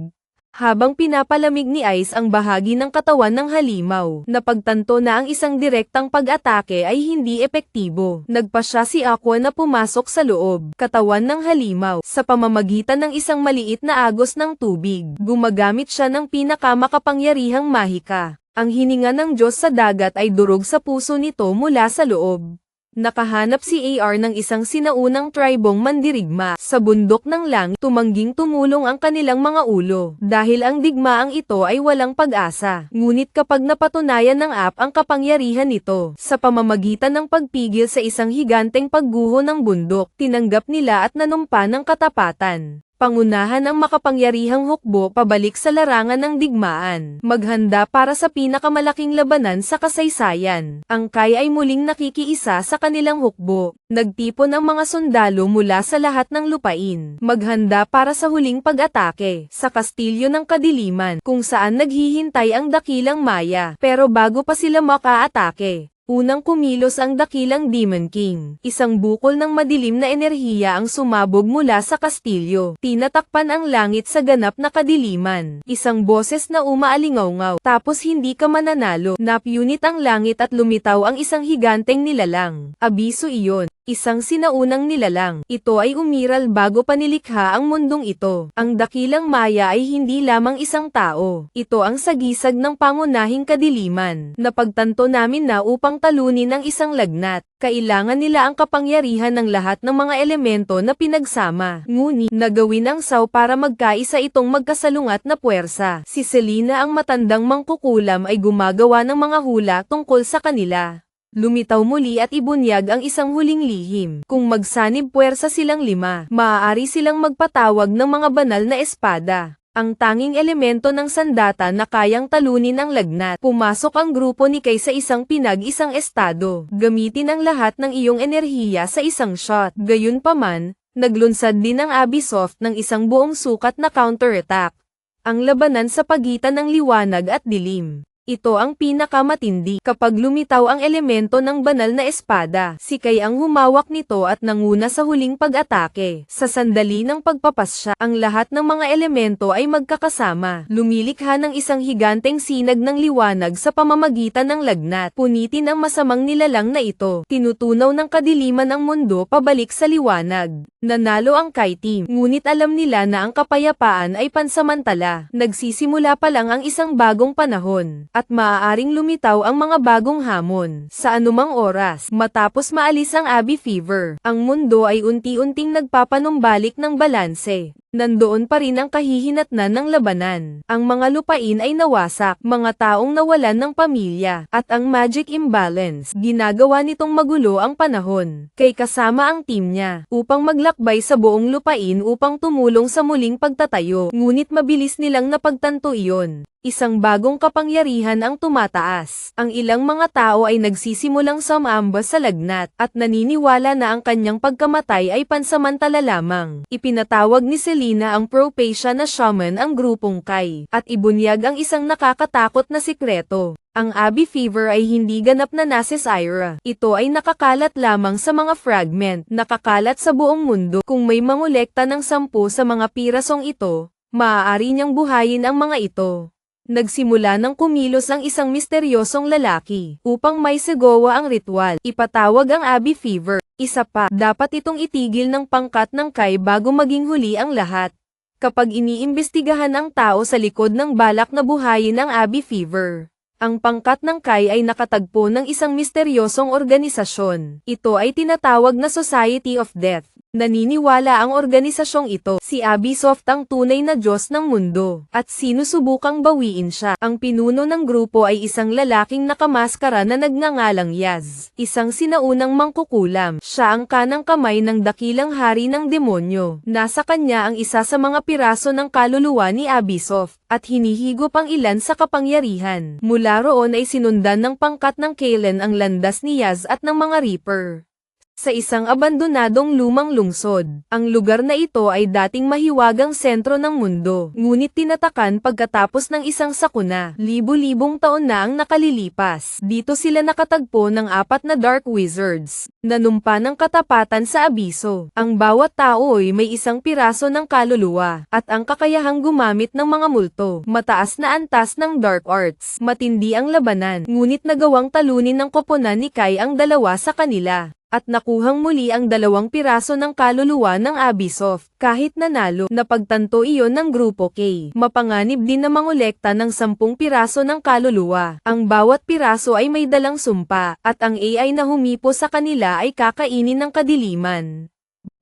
Habang pinapalamig ni Ice ang bahagi ng katawan ng halimaw, napagtanto na ang isang direktang pag-atake ay hindi epektibo. Nagpasya si Aqua na pumasok sa loob, katawan ng halimaw, sa pamamagitan ng isang maliit na agos ng tubig. Gumagamit siya ng pinakamakapangyarihang mahika. Ang hininga ng Diyos sa dagat ay durog sa puso nito mula sa loob. Nakahanap si AR ng isang sinaunang tribong mandirigma. Sa bundok ng langit, tumangging tumulong ang kanilang mga ulo. Dahil ang digmaang ito ay walang pag-asa. Ngunit kapag napatunayan ng ang kapangyarihan nito, sa pamamagitan ng pagpigil sa isang higanteng pagguho ng bundok, tinanggap nila at nanumpa ng katapatan. Pangunahan ang makapangyarihang hukbo pabalik sa larangan ng digmaan. Maghanda para sa pinakamalaking labanan sa kasaysayan. Ang Kai ay muling nakikiisa sa kanilang hukbo. Nagtipon ang mga sundalo mula sa lahat ng lupain. Maghanda para sa huling pag-atake sa kastilyo ng kadiliman, kung saan naghihintay ang dakilang Maya. Pero bago pa sila makaatake, unang kumilos ang dakilang Demon King. Isang bukol ng madilim na enerhiya ang sumabog mula sa kastilyo. Tinatakpan ang langit sa ganap na kadiliman. Isang boses na umaalingaw-ngaw. Tapos hindi ka mananalo. Napunit ang langit at lumitaw ang isang higanteng nilalang. Abiso iyon. Isang sinaunang nilalang. Ito ay umiral bago pa nilikha ang mundong ito. Ang dakilang Maya ay hindi lamang isang tao. Ito ang sagisag ng pangunahing kadiliman. Napagtanto namin na upang talunin ang isang lagnat, kailangan nila ang kapangyarihan ng lahat ng mga elemento na pinagsama. Ngunit, nagawin ang saw para magkaisa itong magkasalungat na puwersa. Si Selena ang matandang mangkukulam ay gumagawa ng mga hula tungkol sa kanila. Lumitaw muli at ibunyag ang isang huling lihim. Kung magsanib puwersa silang lima, maaari silang magpatawag ng mga banal na espada. Ang tanging elemento ng sandata na kayang talunin ang lagnat. Pumasok ang grupo ni Kai sa isang pinag-isang estado. Gamitin ang lahat ng iyong enerhiya sa isang shot. Gayunpaman, naglunsad din ang Abysoft ng isang buong sukat na counter-attack. Ang labanan sa pagitan ng liwanag at dilim. Ito ang pinakamatindi. Kapag lumitaw ang elemento ng banal na espada, si Kai ang humawak nito at nanguna sa huling pag-atake. Sa sandali ng pagpapasya, ang lahat ng mga elemento ay magkakasama. Lumilikha ng isang higanteng sinag ng liwanag sa pamamagitan ng lagnat. Punitin ang masamang nilalang na ito. Tinutunaw ng kadiliman ang mundo pabalik sa liwanag. Nanalo ang Kai team, ngunit alam nila na ang kapayapaan ay pansamantala. Nagsisimula pa lang ang isang bagong panahon, at maaaring lumitaw ang mga bagong hamon sa anumang oras. Matapos maalis ang Abbey Fever, ang mundo ay unti-unting nagpapanumbalik ng balanse. Nandoon pa rin ang kahihinatnan ng labanan. Ang mga lupain ay nawasak, mga taong nawalan ng pamilya, at ang magic imbalance. Ginagawa nitong magulo ang panahon. Kay kasama ang team niya, upang maglakbay sa buong lupain upang tumulong sa muling pagtatayo. Ngunit mabilis nilang napagtanto iyon. Isang bagong kapangyarihan ang tumataas. Ang ilang mga tao ay nagsisimulang sumamba sa lagnat, at naniniwala na ang kanyang pagkamatay ay pansamantala lamang. Ipinatawag ni Selena ang Propacia na shaman ang grupong Kai, at ibunyag ang isang nakakatakot na sikreto. Ang Abbey Fever ay hindi ganap na nasa Syra. Ito ay nakakalat lamang sa mga fragment, nakakalat sa buong mundo. Kung may mangolekta ng 10 sa mga pirasong ito, maaari niyang buhayin ang mga ito. Nagsimula ng kumilos ang isang misteryosong lalaki upang may segowa ang ritual. Ipatawag ang Abbey Fever. Isa pa, dapat itong itigil ng pangkat ng Kai bago maging huli ang lahat. Kapag iniimbestigahan ang tao sa likod ng balak na buhayin ang Abbey Fever, ang pangkat ng Kai ay nakatagpo ng isang misteryosong organisasyon. Ito ay tinatawag na Society of Death. Naniniwala ang organisasyong ito, si Abisoft ang tunay na Diyos ng mundo, at sinusubukang bawiin siya. Ang pinuno ng grupo ay isang lalaking nakamaskara na nagngangalang Yaz, isang sinaunang mangkukulam. Siya ang kanang kamay ng dakilang hari ng demonyo. Nasa kanya ang isa sa mga piraso ng kaluluwa ni Abisoft, at hinihigop ang ilan sa kapangyarihan. Mula roon ay sinundan ng pangkat ng Kalen ang landas ni Yaz at ng mga Reaper. Sa isang abandonadong lumang lungsod, ang lugar na ito ay dating mahiwagang sentro ng mundo, ngunit tinatakan pagkatapos ng isang sakuna. Libu-libong taon na ang nakalilipas. Dito sila nakatagpo ng 4 na Dark Wizards, nanumpa ng katapatan sa abiso. Ang bawat tao ay may isang piraso ng kaluluwa, at ang kakayahang gumamit ng mga multo. Mataas na antas ng Dark Arts. Matindi ang labanan, ngunit nagawang talunin ng koponan ni Kai ang dalawa sa kanila. At nakuhang muli ang 2 piraso ng kaluluwa ng Abisoft. Kahit nanalo, napagtanto iyon ng Grupo K. Mapanganib din na mangolekta ng 10 piraso ng kaluluwa. Ang bawat piraso ay may dalang sumpa, at ang AI na humipo sa kanila ay kakainin ng kadiliman.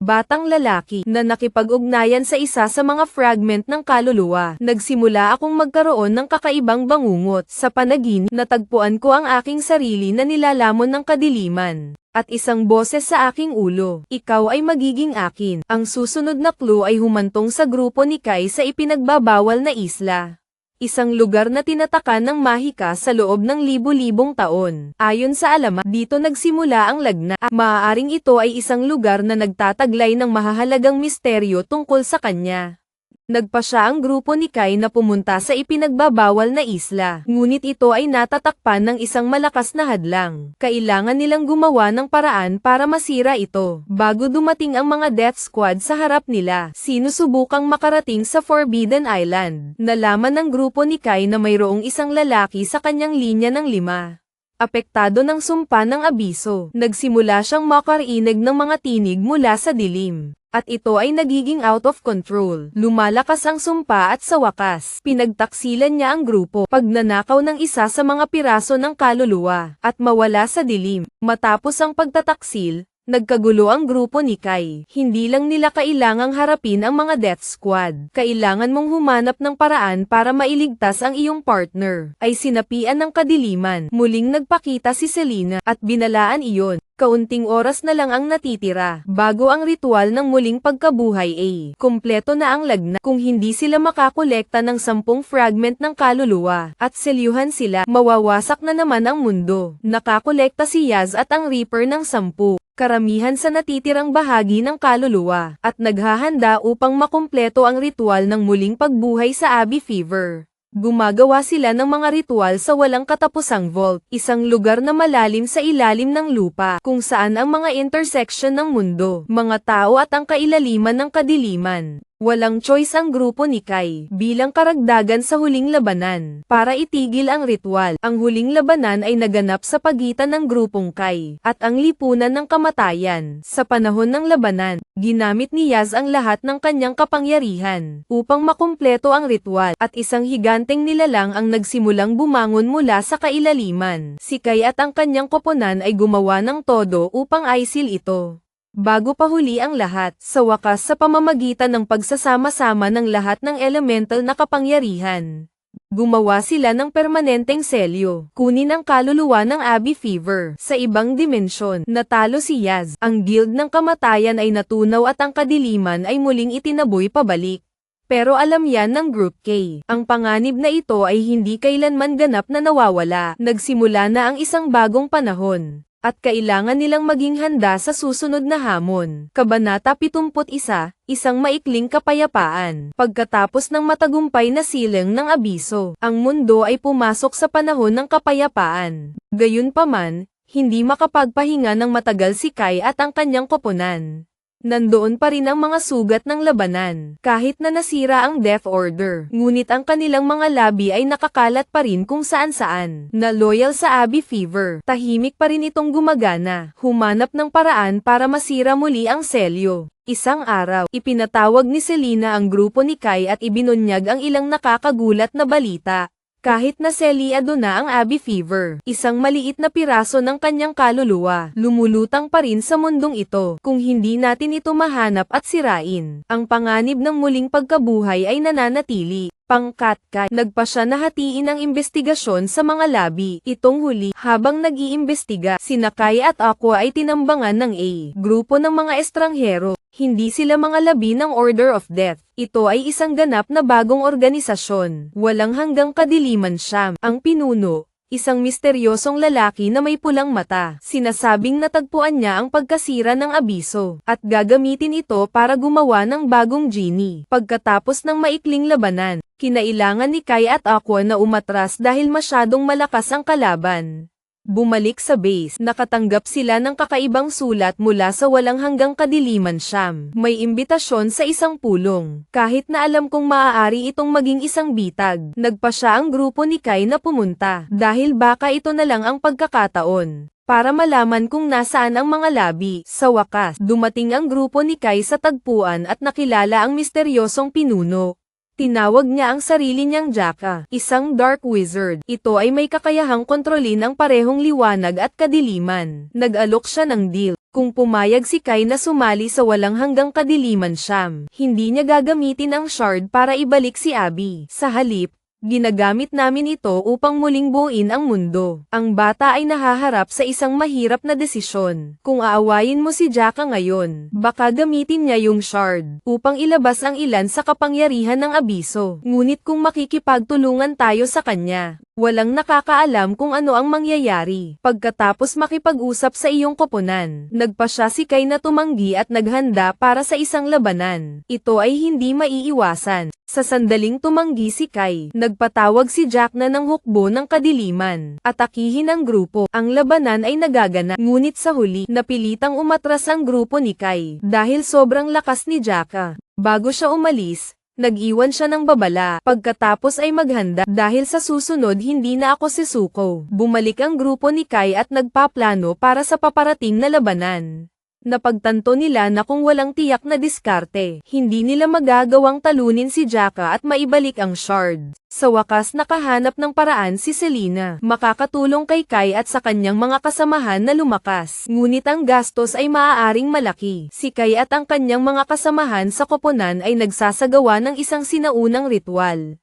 Batang lalaki na nakipag-ugnayan sa isa sa mga fragment ng kaluluwa. Nagsimula akong magkaroon ng kakaibang bangungot. Sa panaginip, natagpuan ko ang aking sarili na nilalamon ng kadiliman. At isang boses sa aking ulo, ikaw ay magiging akin. Ang susunod na clue ay humantong sa grupo ni Kai sa ipinagbabawal na isla. Isang lugar na tinatakan ng mahika sa loob ng libu-libong taon. Ayon sa alamat, dito nagsimula ang lagnat. Maaaring ito ay isang lugar na nagtataglay ng mahahalagang misteryo tungkol sa kanya. Nagpasya ang grupo ni Kai na pumunta sa ipinagbabawal na isla, ngunit ito ay natatakpan ng isang malakas na hadlang. Kailangan nilang gumawa ng paraan para masira ito. Bago dumating ang mga Death Squad sa harap nila, sinusubukang makarating sa Forbidden Island. Nalaman ng grupo ni Kai na mayroong isang lalaki sa kanyang linya ng 5. Apektado ng sumpa ng abiso, nagsimula siyang makarinig ng mga tinig mula sa dilim. At ito ay nagiging out of control. Lumalakas ang sumpa at sa wakas, pinagtaksilan niya ang grupo, pagnanakaw ng isa sa mga piraso ng kaluluwa, at mawala sa dilim. Matapos ang pagtataksil, nagkagulo ang grupo ni Kai. Hindi lang nila kailangang harapin ang mga Death Squad. Kailangan mong humanap ng paraan para mailigtas ang iyong partner. Ay sinapian ng kadiliman. Muling nagpakita si Selena, at binalaan iyon. Kaunting oras na lang ang natitira, bago ang ritual ng muling pagkabuhay ay kumpleto na ang lagnat. Kung hindi sila makakolekta ng 10 fragment ng kaluluwa, at selyuhan sila, mawawasak na naman ang mundo. Nakakolekta si Yaz at ang Reaper ng 10. Karamihan sa natitirang bahagi ng kaluluwa, at naghahanda upang makumpleto ang ritual ng muling pagbuhay sa Abbey Fever. Gumagawa sila ng mga ritual sa walang katapusang vault, isang lugar na malalim sa ilalim ng lupa, kung saan ang mga intersection ng mundo, mga tao at ang kailaliman ng kadiliman. Walang choice ang grupo ni Kai bilang karagdagan sa huling labanan. Para itigil ang ritual, ang huling labanan ay naganap sa pagitan ng grupong Kai at ang lipunan ng kamatayan. Sa panahon ng labanan, ginamit ni Yaz ang lahat ng kanyang kapangyarihan upang makumpleto ang ritual at isang higanteng nilalang ang nagsimulang bumangon mula sa kailaliman. Si Kai at ang kanyang koponan ay gumawa ng todo upang aisil ito. Bago pa huli ang lahat, sa wakas sa pamamagitan ng pagsasama-sama ng lahat ng elemental na kapangyarihan, gumawa sila ng permanenteng selyo. Kunin ang kaluluwa ng Abby Fever sa ibang dimensyon. Natalo si Yaz. Ang guild ng kamatayan ay natunaw at ang kadiliman ay muling itinaboy pabalik. Pero alam yan ng Group K. Ang panganib na ito ay hindi kailanman ganap na nawawala. Nagsimula na ang isang bagong panahon. At kailangan nilang maging handa sa susunod na hamon. Kabanata 71, isang maikling kapayapaan. Pagkatapos ng matagumpay na silang ng abiso, ang mundo ay pumasok sa panahon ng kapayapaan. Gayunpaman, hindi makapagpahinga ng matagal si Kai at ang kanyang koponan. Nandoon pa rin ang mga sugat ng labanan, kahit na nasira ang Death Order. Ngunit ang kanilang mga labi ay nakakalat pa rin kung saan-saan. Na loyal sa Abby Fever, tahimik pa rin itong gumagana. Humanap ng paraan para masira muli ang selyo. Isang araw, ipinatawag ni Selena ang grupo ni Kai at ibinunyag ang ilang nakakagulat na balita. Kahit na selyado na ang Abby Fever, isang maliit na piraso ng kanyang kaluluwa, lumulutang pa rin sa mundong ito. Kung hindi natin ito mahanap at sirain, ang panganib ng muling pagkabuhay ay nananatili. Pangkat Kai, nagpa siya na hatiin ang investigasyon sa mga labi. Itong huli, habang nag-iimbestiga, sina Kai at Aqua ay tinambangan ng A, grupo ng mga estranghero. Hindi sila mga labi ng Order of Death. Ito ay isang ganap na bagong organisasyon. Walang hanggang kadiliman siyam. Ang pinuno, isang misteryosong lalaki na may pulang mata. Sinasabing natagpuan niya ang pagkasira ng abiso, at gagamitin ito para gumawa ng bagong genie. Pagkatapos ng maikling labanan, kinailangan ni Kai at Aqua na umatras dahil masyadong malakas ang kalaban. Bumalik sa base, nakatanggap sila ng kakaibang sulat mula sa walang hanggang kadiliman siyam. May imbitasyon sa isang pulong. Kahit na alam kong maaari itong maging isang bitag, nagpa siya ang grupo ni Kai na pumunta, dahil baka ito na lang ang pagkakataon para malaman kung nasaan ang mga labi. Sa wakas, dumating ang grupo ni Kai sa tagpuan at nakilala ang misteryosong pinuno. Tinawag niya ang sarili niyang Jaka, isang dark wizard. Ito ay may kakayahang kontrolin ang parehong liwanag at kadiliman. Nag-alok siya ng deal. Kung pumayag si Kai na sumali sa walang hanggang kadiliman siyam, hindi niya gagamitin ang shard para ibalik si Abby. Sa halip, ginagamit namin ito upang muling buuin ang mundo. Ang bata ay nahaharap sa isang mahirap na desisyon. Kung aawayin mo si Jaka ngayon, baka gamitin niya yung shard upang ilabas ang ilan sa kapangyarihan ng abiso. Ngunit kung makikipagtulungan tayo sa kanya, walang nakakaalam kung ano ang mangyayari. Pagkatapos makipag-usap sa iyong koponan, nagpa siya si Kai na tumanggi at naghanda para sa isang labanan. Ito ay hindi maiiwasan. Sa sandaling tumanggi si Kai, nagpatawag si Jack na ng hukbo ng kadiliman. Atakihin ang grupo. Ang labanan ay nagagana. Ngunit sa huli, napilitang umatras ang grupo ni Kai dahil sobrang lakas ni Jaka. Bago siya umalis, nag-iwan siya ng babala. Pagkatapos ay maghanda dahil sa susunod hindi na ako sisuko. Bumalik ang grupo ni Kai at nagpaplano para sa paparating na labanan. Napagtanto nila na kung walang tiyak na diskarte, hindi nila magagawang talunin si Jaka at maibalik ang shard. Sa wakas nakahanap ng paraan si Selena, makakatulong kay Kai at sa kanyang mga kasamahan na lumakas. Ngunit ang gastos ay maaaring malaki. Si Kai at ang kanyang mga kasamahan sa koponan ay nagsasagawa ng isang sinaunang ritual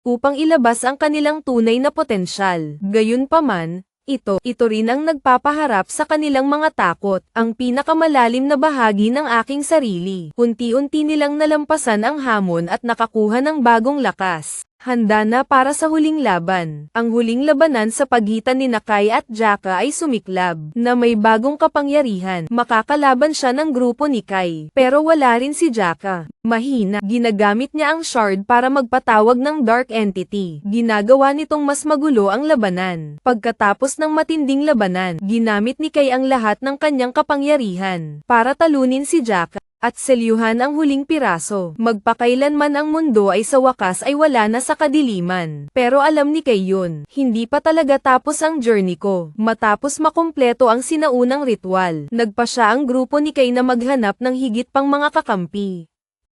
upang ilabas ang kanilang tunay na potensyal. Gayunpaman, ito rin ang nagpapaharap sa kanilang mga takot, ang pinakamalalim na bahagi ng aking sarili. Unti-unti nilang nalampasan ang hamon at nakakuha ng bagong lakas. Handa na para sa huling laban. Ang huling labanan sa pagitan ni Kai at Jaka ay sumiklab, na may bagong kapangyarihan. Makakalaban siya ng grupo ni Kai. Pero wala rin si Jaka. Mahina. Ginagamit niya ang shard para magpatawag ng Dark Entity. Ginagawa nitong mas magulo ang labanan. Pagkatapos ng matinding labanan, ginamit ni Kai ang lahat ng kanyang kapangyarihan para talunin si Jaka at selyuhan ang huling piraso. Magpakailanman ang mundo ay sa wakas ay wala na sa kadiliman. Pero alam ni Kai yun, hindi pa talaga tapos ang journey ko. Matapos makumpleto ang sinaunang ritual, nagpa siya ang grupo ni Kai na maghanap ng higit pang mga kakampi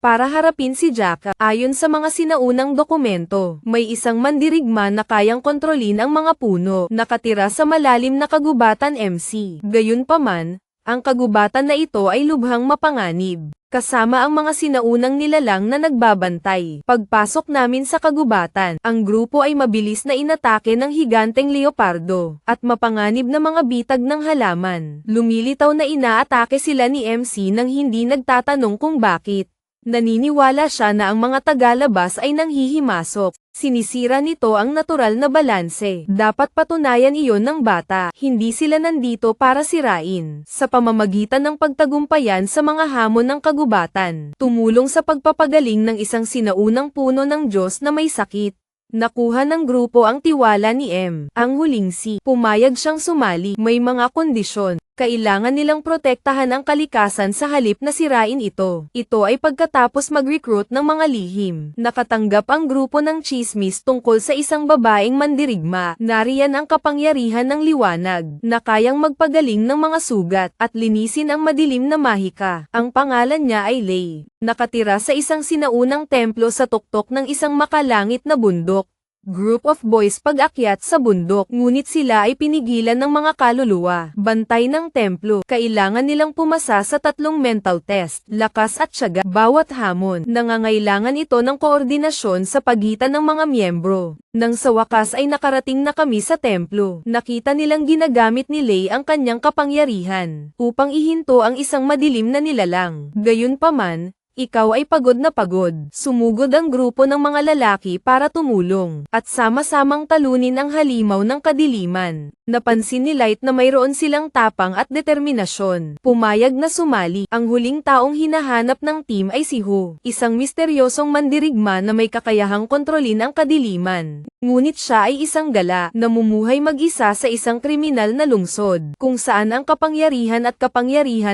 para harapin si Jaka. Ayon sa mga sinaunang dokumento, may isang mandirigma na kayang kontrolin ang mga puno, nakatira sa malalim na kagubatan MC. Gayunpaman, ang kagubatan na ito ay lubhang mapanganib, kasama ang mga sinaunang nilalang na nagbabantay. Pagpasok namin sa kagubatan, ang grupo ay mabilis na inatake ng higanteng leopardo, at mapanganib na mga bitag ng halaman. Lumilitaw na inaatake sila ni MC nang hindi nagtatanong kung bakit. Naniniwala siya na ang mga tagalabas ay nanghihimasok. Sinisira nito ang natural na balanse. Dapat patunayan iyon ng bata. Hindi sila nandito para sirain. Sa pamamagitan ng pagtagumpayan sa mga hamon ng kagubatan, tumulong sa pagpapagaling ng isang sinaunang puno ng Diyos na may sakit. Nakuha ng grupo ang tiwala ni M. Ang huling si. Pumayag siyang sumali. May mga kondisyon. Kailangan nilang protektahan ang kalikasan sa halip na sirain ito. Ito ay pagkatapos mag-recruit ng mga lihim. Nakatanggap ang grupo ng chismis tungkol sa isang babaeng mandirigma. Nariyan ang kapangyarihan ng liwanag, na kayang magpagaling ng mga sugat, at linisin ang madilim na mahika. Ang pangalan niya ay Lei. Nakatira sa isang sinaunang templo sa tuktok ng isang makalangit na bundok. Group of boys pag-akyat sa bundok, ngunit sila ay pinigilan ng mga kaluluwa. Bantay ng templo, kailangan nilang pumasa sa 3 mental test, lakas at tiyaga. Bawat hamon, nangangailangan ito ng koordinasyon sa pagitan ng mga miyembro. Nang sa wakas ay nakarating na kami sa templo, nakita nilang ginagamit ni Lei ang kanyang kapangyarihan upang ihinto ang isang madilim na nilalang. Gayunpaman, ikaw ay pagod na pagod. Sumugod ang grupo ng mga lalaki para tumulong, at sama-samang talunin ang halimaw ng kadiliman. Napansin ni Light na mayroon silang tapang at determinasyon. Pumayag na sumali. Ang huling taong hinahanap ng team ay si Hu, isang misteryosong mandirigma na may kakayahang kontrolin ang kadiliman. Ngunit siya ay isang gala, namumuhay mag-isa sa isang kriminal na lungsod, kung saan ang kapangyarihan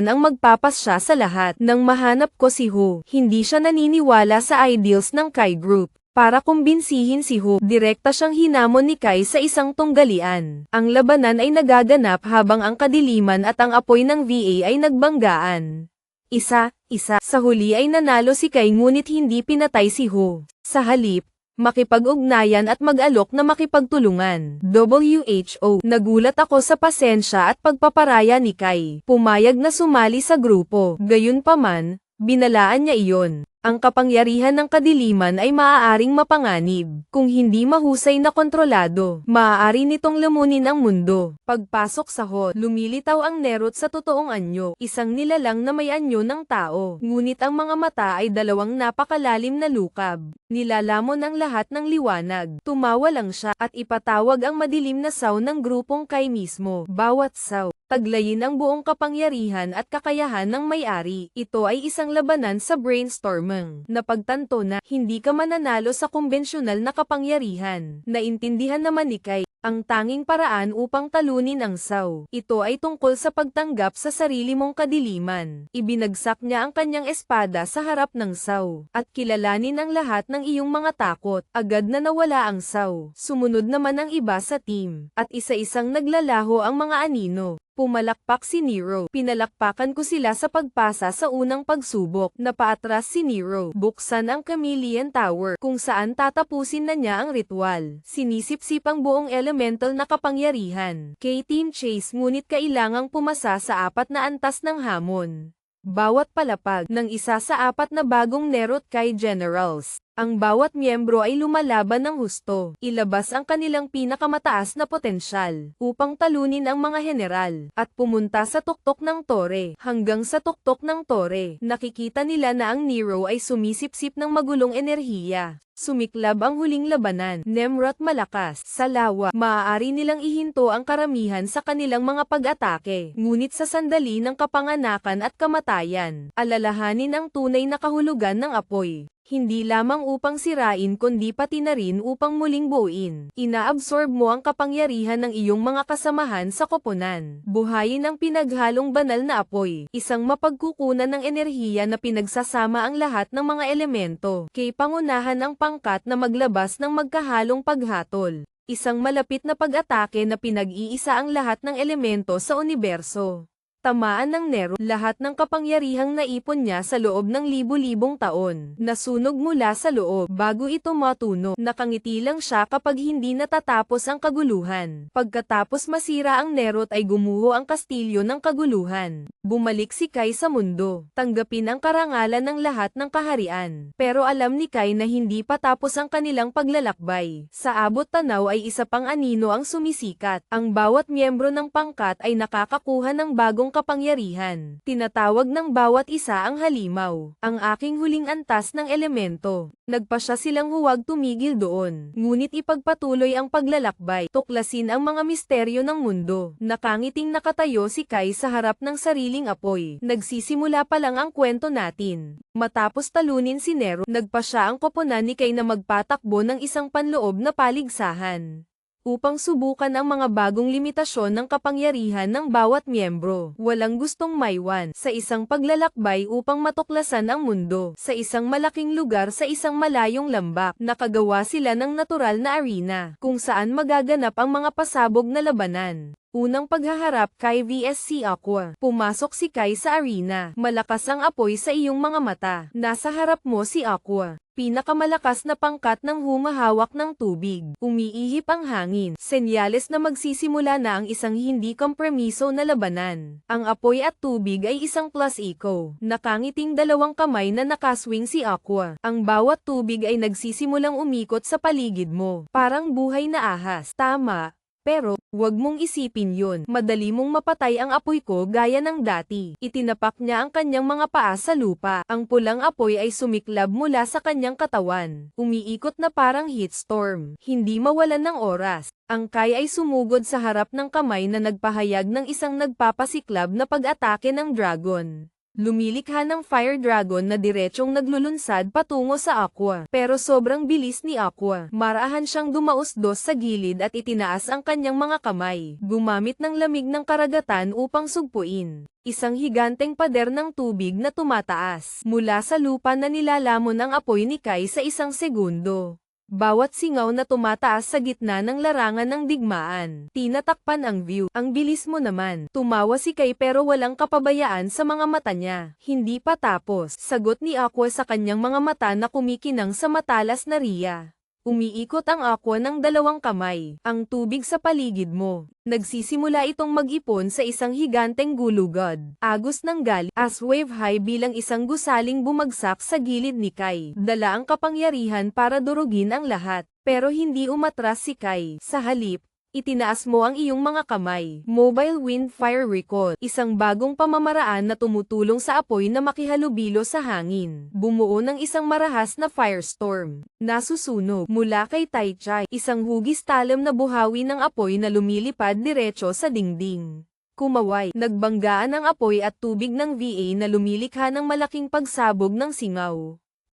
ang magpapasya sa lahat. Nang mahanap ko si Hu, hindi siya naniniwala sa ideals ng Kai Group. Para kumbinsihin si Hu, direkta siyang hinamon ni Kai sa isang tunggalian. Ang labanan ay nagaganap habang ang kadiliman at ang apoy ng VA ay nagbanggaan. Isa, sa huli ay nanalo si Kai ngunit hindi pinatay si Hu. Sa halip, makipag-ugnayan at mag-alok na makipagtulungan. WHO, nagulat ako sa pasensya at pagpaparaya ni Kai. Pumayag na sumali sa grupo. Gayunpaman, binalaan niya iyon. Ang kapangyarihan ng kadiliman ay maaaring mapanganib. Kung hindi mahusay na kontrolado, maaari nitong lamunin ang mundo. Pagpasok sa hall, lumilitaw ang Nerot sa totoong anyo, isang nilalang na may anyo ng tao. Ngunit ang mga mata ay dalawang napakalalim na lukab. Nilalamon ang lahat ng liwanag. Tumawa lang siya, at ipatawag ang madilim na saw ng grupong Kai mismo. Bawat saw, taglayin ang buong kapangyarihan at kakayahan ng may-ari. Ito ay isang labanan sa brainstorming. Napagtanto na hindi ka mananalo sa kumbensyonal na kapangyarihan. Naintindihan naman ni Kai ang tanging paraan upang talunin ang saw. Ito ay tungkol sa pagtanggap sa sarili mong kadiliman. Ibinagsak niya ang kanyang espada sa harap ng saw, at kilalanin ang lahat ng iyong mga takot. Agad na nawala ang saw. Sumunod naman ang iba sa team, at isa-isang naglalaho ang mga anino. Pumalakpak si Nero. Pinalakpakan ko sila sa pagpasa sa unang pagsubok. Napaatras si Nero. Buksan ang Chameleon Tower, kung saan tatapusin na niya ang ritual. Sinisip-sip ang buong elemental na kapangyarihan. K-Team Chase, ngunit kailangang pumasa sa 4 na antas ng hamon. Bawat palapag ng isa sa 4 na bagong Nerot Kai Generals Ang bawat miyembro ay lumalaban ng husto, ilabas ang kanilang pinakamataas na potensyal, upang talunin ang mga general, at pumunta sa tuktok ng tore. Hanggang sa tuktok ng tore, nakikita nila na ang Nero ay sumisipsip ng magulong enerhiya. Sumiklab ang huling labanan. Nemrot malakas. Sa lawa, maaari nilang ihinto ang karamihan sa kanilang mga pag-atake. Ngunit sa sandali ng kapanganakan at kamatayan, alalahanin ang tunay na kahulugan ng apoy. Hindi lamang upang sirain kundi pati na rin upang muling buuin. Inaabsorb mo ang kapangyarihan ng iyong mga kasamahan sa koponan. Buhayin ang pinaghalong banal na apoy, isang mapagkukunan ng enerhiya na pinagsasama ang lahat ng mga elemento. Kay pangunahan ang pangkat na maglabas ng magkahalong paghatol. Isang malapit na pag-atake na pinag-iisa ang lahat ng elemento sa universo. Tamaan ng Nero, lahat ng kapangyarihang naipon niya sa loob ng libu-libong taon. Nasunog mula sa loob, bago ito matuno. Nakangiti lang siya kapag hindi natatapos ang kaguluhan. Pagkatapos masira ang Nerot ay gumuho ang kastilyo ng kaguluhan. Bumalik si Kai sa mundo. Tanggapin ang karangalan ng lahat ng kaharian. Pero alam ni Kai na hindi pa tapos ang kanilang paglalakbay. Sa abot tanaw ay isa pang anino ang sumisikat. Ang bawat miyembro ng pangkat ay nakakakuha ng bagong kapangyarihan. Tinatawag ng bawat isa ang halimaw, ang aking huling antas ng elemento. Nagpasya silang huwag tumigil doon, ngunit ipagpatuloy ang paglalakbay, tuklasin ang mga misteryo ng mundo. Nakangiting nakatayo si Kai sa harap ng sariling apoy. Nagsisimula pa lang ang kwento natin. Matapos talunin si Nero, nagpasya ang koponan ni Kai na magpatakbo ng isang panloob na paligsahan. Upang subukan ang mga bagong limitasyon ng kapangyarihan ng bawat miyembro. Walang gustong maiwan sa isang paglalakbay upang matuklasan ang mundo. Sa isang malaking lugar sa isang malayong lambak, nakagawa sila ng natural na arena, kung saan magaganap ang mga pasabog na labanan. Unang paghaharap kay VSC Aqua. Pumasok si Kai sa arena. Malakas ang apoy sa iyong mga mata. Nasa harap mo si Aqua. Pinakamalakas na pangkat ng humahawak ng tubig. Umiihip ang hangin. Senyales na magsisimula na ang isang hindi kompromiso na labanan. Ang apoy at tubig ay isang plus eco. Nakangiting dalawang kamay na nakaswing si Aqua. Ang bawat tubig ay nagsisimulang umikot sa paligid mo. Parang buhay na ahas. Tama. Pero, wag mong isipin yun. Madali mong mapatay ang apoy ko gaya ng dati. Itinapak niya ang kanyang mga paa sa lupa. Ang pulang apoy ay sumiklab mula sa kanyang katawan. Umiikot na parang heat storm. Hindi mawalan ng oras. Ang Kai ay sumugod sa harap ng kamay na nagpahayag ng isang nagpapasiklab na pag-atake ng dragon. Lumilikha ng fire dragon na diretsong naglulunsad patungo sa Aqua. Pero sobrang bilis ni Aqua. Marahan siyang dumausdos sa gilid at itinaas ang kanyang mga kamay. Gumamit ng lamig ng karagatan upang sugpuin. Isang higanteng pader ng tubig na tumataas. Mula sa lupa na nilalamon ang apoy ni Kai sa isang segundo. Bawat singaw na tumataas sa gitna ng larangan ng digmaan. Tinatakpan ang view. Ang bilis mo naman. Tumawa si Kai pero walang kapabayaan sa mga mata niya. Hindi pa tapos. Sagot ni Aqua sa kanyang mga mata na kumikinang sa matalas na riya. Umiikot ang Aqua ng dalawang kamay. Ang tubig sa paligid mo. Nagsisimula itong mag-ipon sa isang higanteng gulugod. Agos ng gali, as wave high bilang isang gusaling bumagsak sa gilid ni Kai. Dala ang kapangyarihan para durugin ang lahat. Pero hindi umatras si Kai. Sa halip, itinaas mo ang iyong mga kamay. Mobile Wind Fire Recall, isang bagong pamamaraan na tumutulong sa apoy na makihalubilo sa hangin. Bumuo ng isang marahas na firestorm. Nasusunog mula kay Taichai, isang hugis talam na buhawi ng apoy na lumilipad diretso sa dingding. Kumaway, nagbanggaan ang apoy at tubig ng VA na lumilikha ng malaking pagsabog ng singaw.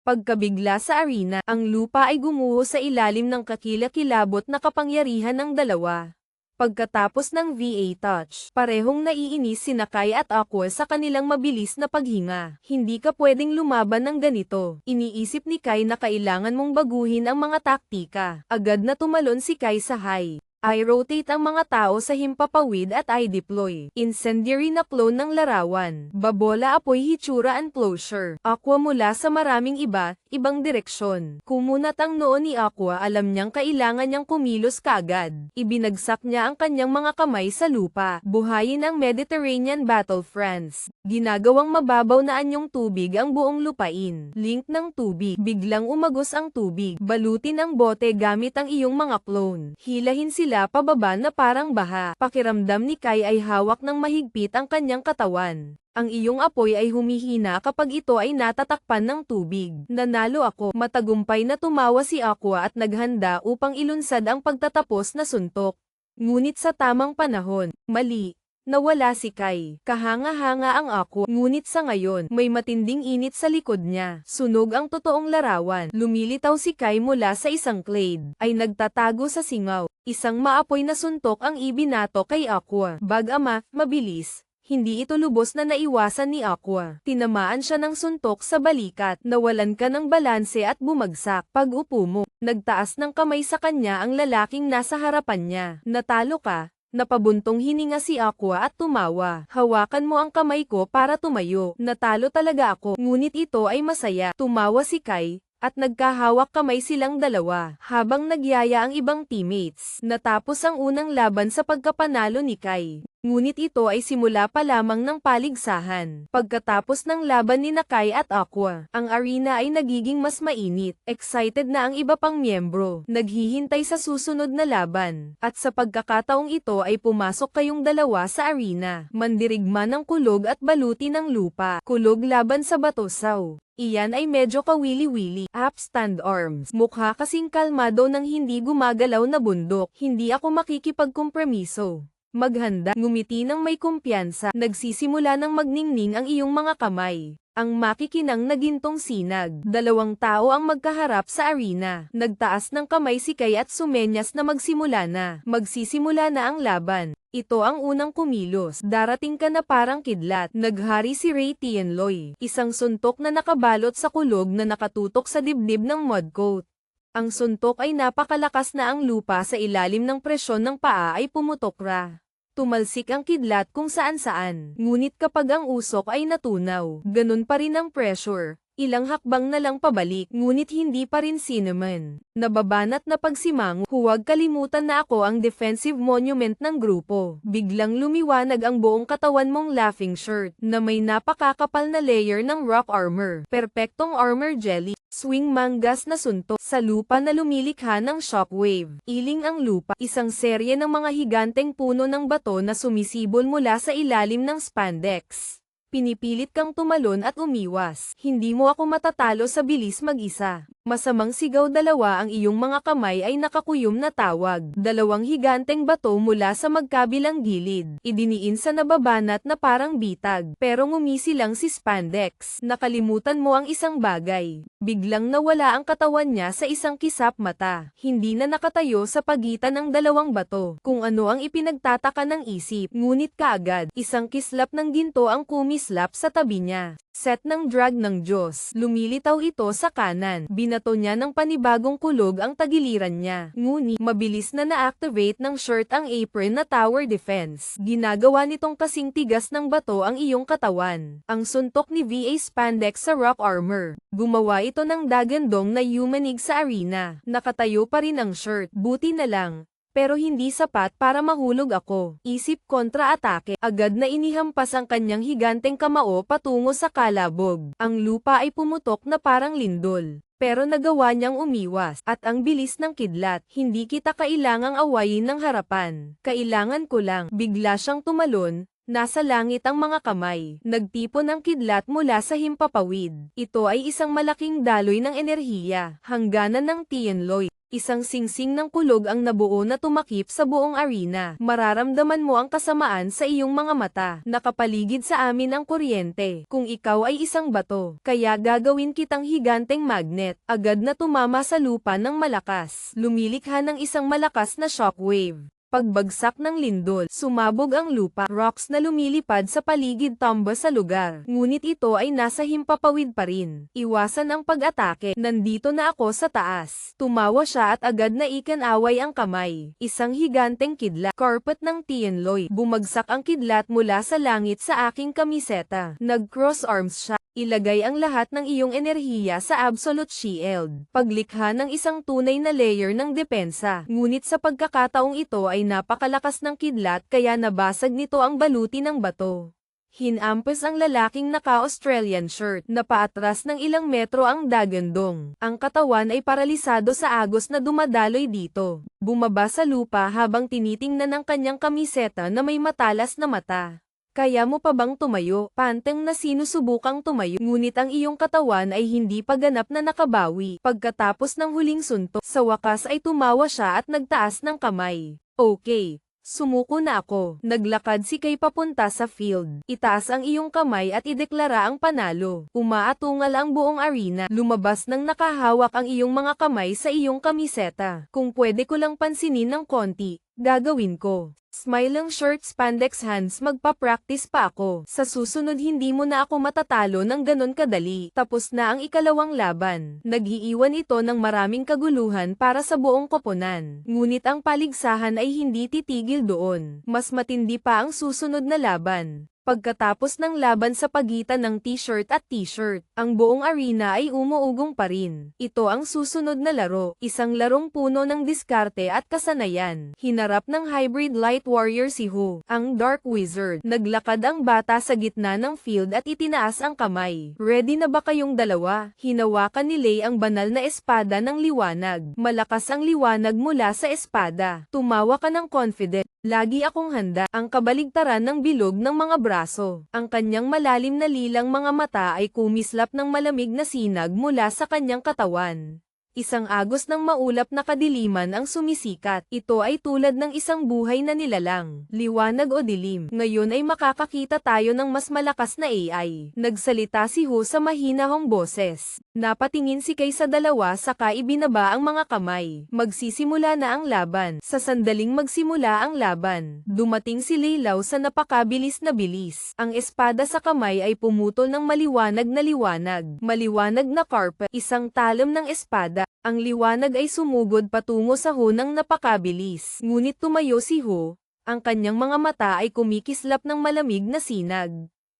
Pagkabigla sa arena, ang lupa ay gumuho sa ilalim ng kakilakilabot na kapangyarihan ng dalawa. Pagkatapos ng VA touch, parehong naiinis sina Kai at Aqua sa kanilang mabilis na paghinga. Hindi ka pwedeng lumaban ng ganito. Iniisip ni Kai na kailangan mong baguhin ang mga taktika. Agad na tumalon si Kai sa high. I-rotate ang mga tao sa himpapawid at I-deploy. Incendiary na clone ng larawan. Babola apoy hitsura and closure. Aqua mula sa maraming ibang direksyon. Kumunat ang noo ni Aqua, alam niyang kailangan niyang kumilos kaagad. Ibinagsak niya ang kanyang mga kamay sa lupa. Buhayin ang Mediterranean Battle France. Ginagawang mababaw na anyong tubig ang buong lupain. Link ng tubig. Biglang umagos ang tubig. Balutin ang bote gamit ang iyong mga clone. Hilahin sila pababa na parang baha. Pakiramdam ni Kai ay hawak ng mahigpit ang kanyang katawan. Ang iyong apoy ay humihina kapag ito ay natatakpan ng tubig. Nanalo ako. Matagumpay na tumawa si Aqua at naghanda upang ilunsad ang pagtatapos na suntok. Ngunit sa tamang panahon, mali. Nawala si Kai. Kahanga-hanga ang Aqua. Ngunit sa ngayon, may matinding init sa likod niya. Sunog ang totoong larawan. Lumilitaw si Kai mula sa isang clade. Ay nagtatago sa singaw. Isang maapoy na suntok ang ibinato kay Aqua. Bagama, mabilis. Hindi ito lubos na naiwasan ni Aqua. Tinamaan siya ng suntok sa balikat. Nawalan ka ng balanse at bumagsak. Pag-upo mo, nagtaas ng kamay sa kanya ang lalaking nasa harapan niya. Natalo ka. Napabuntong hininga si Aqua at tumawa. Hawakan mo ang kamay ko para tumayo. Natalo talaga ako. Ngunit ito ay masaya. Tumawa si Kai. At nagkahawak kamay silang dalawa, habang nagyaya ang ibang teammates. Natapos ang unang laban sa pagkapanalo ni Kai. Ngunit ito ay simula pa lamang ng paligsahan. Pagkatapos ng laban ni Kai at Aqua, ang arena ay nagiging mas mainit. Excited na ang iba pang miyembro. Naghihintay sa susunod na laban. At sa pagkakataong ito ay pumasok kayong dalawa sa arena. Mandirigma ng kulog at baluti ng lupa. Kulog laban sa batosaw. Iyan ay medyo kawili-wili. Upstand arms. Mukha kasing kalmado ng hindi gumagalaw na bundok. Hindi ako makikipagkompromiso. Maghanda. Ngumiti ng may kumpiyansa. Nagsisimula ng magningning ang iyong mga kamay. Ang makikinang na gintong sinag. Dalawang tao ang magkaharap sa arena. Nagtaas ng kamay si Kai at sumenyas na magsimula na. Magsisimula na ang laban. Ito ang unang kumilos. Darating ka na parang kidlat. Naghari si Ray Tianloy. Isang suntok na nakabalot sa kulog na nakatutok sa dibdib ng mudcoat. Ang suntok ay napakalakas na ang lupa sa ilalim ng presyon ng paa ay pumutok ra. Tumalsik ang kidlat kung saan-saan. Ngunit kapag ang usok ay natunaw, ganun pa rin ang pressure. Ilang hakbang na lang pabalik, ngunit hindi pa rin cinnamon. Nababanat na pagsimango. Huwag kalimutan na ako ang defensive monument ng grupo. Biglang lumiwanag ang buong katawan mong laughing shirt, na may napakakapal na layer ng rock armor. Perpektong armor jelly. Swing mangas na suntok sa lupa na lumilikha ng shockwave. Iling ang lupa. Isang serye ng mga higanteng puno ng bato na sumisibol mula sa ilalim ng spandex. Pinipilit kang tumalon at umiwas. Hindi mo ako matatalo sa bilis mag-isa. Masamang sigaw. Dalawa ang iyong mga kamay ay nakakuyom na tawag. Dalawang higanteng bato mula sa magkabilang gilid. Idiniin sa nababanat na parang bitag. Pero ngumisi lang si Spandex. Nakalimutan mo ang isang bagay. Biglang nawala ang katawan niya sa isang kisap mata. Hindi na nakatayo sa pagitan ng dalawang bato. Kung ano ang ipinagtataka ng isip. Ngunit kaagad, isang kislap ng ginto ang kumislap sa tabi niya. Set ng drag ng Diyos. Lumilitaw ito sa kanan. Binato niya ng panibagong kulog ang tagiliran niya. Ngunit, mabilis na na-activate ng shirt ang apron na tower defense. Ginagawa nitong kasing tigas ng bato ang iyong katawan. Ang suntok ni VA Spandex sa rock armor. Gumawa ito ng dagandong na yumanig sa arena. Nakatayo pa rin ang shirt. Buti na lang. Pero hindi sapat para mahulog ako. Isip kontra-atake. Agad na inihampas ang kanyang higanteng kamao patungo sa kalabog. Ang lupa ay pumutok na parang lindol. Pero nagawa niyang umiwas. At ang bilis ng kidlat. Hindi kita kailangang awayin ng harapan. Kailangan ko lang. Bigla siyang tumalon. Nasa langit ang mga kamay. Nagtipon ang kidlat mula sa himpapawid. Ito ay isang malaking daloy ng enerhiya. Hangganan ng Tianloy. Isang singsing ng kulog ang nabuo na tumakip sa buong arena. Mararamdaman mo ang kasamaan sa iyong mga mata. Nakapaligid sa amin ang kuryente. Kung ikaw ay isang bato, kaya gagawin kitang higanteng magnet. Agad na tumama sa lupa ng malakas. Lumilikha ng isang malakas na shockwave. Pagbagsak ng lindol, sumabog ang lupa, rocks na lumilipad sa paligid tumba sa lugar. Ngunit ito ay nasa himpapawid pa rin. Iwasan ang pag-atake, nandito na ako sa taas. Tumawa siya at agad na ikanaway ang kamay. Isang higanteng kidlat, carpet ng Tianloy. Bumagsak ang kidlat mula sa langit sa aking kamiseta. Nag-cross arms siya. Ilagay ang lahat ng iyong enerhiya sa Absolute Shield. Paglikha ng isang tunay na layer ng depensa. Ngunit sa pagkakataong ito ay napakalakas ng kidlat kaya nabasag nito ang baluti ng bato. Hinampas ang lalaking naka-Australian shirt na paatras ng ilang metro ang dagandong. Ang katawan ay paralisado sa agos na dumadaloy dito. Bumaba sa lupa habang tinitingnan ang kanyang kamiseta na may matalas na mata. Kaya mo pa bang tumayo? Panteng na sinusubukang tumayo, ngunit ang iyong katawan ay hindi pa ganap na nakabawi. Pagkatapos ng huling suntok, sa wakas ay tumawa siya at nagtaas ng kamay. Okay. Sumuko na ako. Naglakad si Kay papunta sa field. Itaas ang iyong kamay at ideklara ang panalo. Umaatungal ang buong arena. Lumabas nang nakahawak ang iyong mga kamay sa iyong kamiseta. Kung pwede ko lang pansinin ng konti, gagawin ko. Smiling shirt spandex hands, magpa-practice pa ako. Sa susunod hindi mo na ako matatalo ng ganon kadali. Tapos na ang ikalawang laban. Nag-iiwan ito ng maraming kaguluhan para sa buong koponan. Ngunit ang paligsahan ay hindi titigil doon. Mas matindi pa ang susunod na laban. Pagkatapos ng laban sa pagitan ng t-shirt at t-shirt, ang buong arena ay umuugong pa rin. Ito ang susunod na laro, isang larong puno ng diskarte at kasanayan. Hinarap ng hybrid light warrior si Hu, ang Dark Wizard. Naglakad ang bata sa gitna ng field at itinaas ang kamay. Ready na ba kayong dalawa? Hinawakan ni Lei ang banal na espada ng liwanag. Malakas ang liwanag mula sa espada. Tumawa ka ng confident. Lagi akong handa. Ang kabaligtaran ng bilog ng mga braso. Ang kanyang malalim na lilang mga mata ay kumislap ng malamig na sinag mula sa kanyang katawan. Isang agos ng maulap na kadiliman ang sumisikat. Ito ay tulad ng isang buhay na nilalang. Liwanag o dilim. Ngayon ay makakakita tayo ng mas malakas na AI. Nagsalita si Hu sa mahinahong boses. Napatingin si Kay sa dalawa saka ibinaba ang mga kamay. Magsisimula na ang laban. Sa sandaling magsimula ang laban, dumating si Leilaw sa napakabilis na bilis. Ang espada sa kamay ay pumutol ng maliwanag na liwanag. Maliwanag na carpet. Isang talam ng espada. Ang liwanag ay sumugod patungo sa Hu ng napakabilis. Ngunit tumayo si Hu, ang kanyang mga mata ay kumikislap ng malamig na sinag.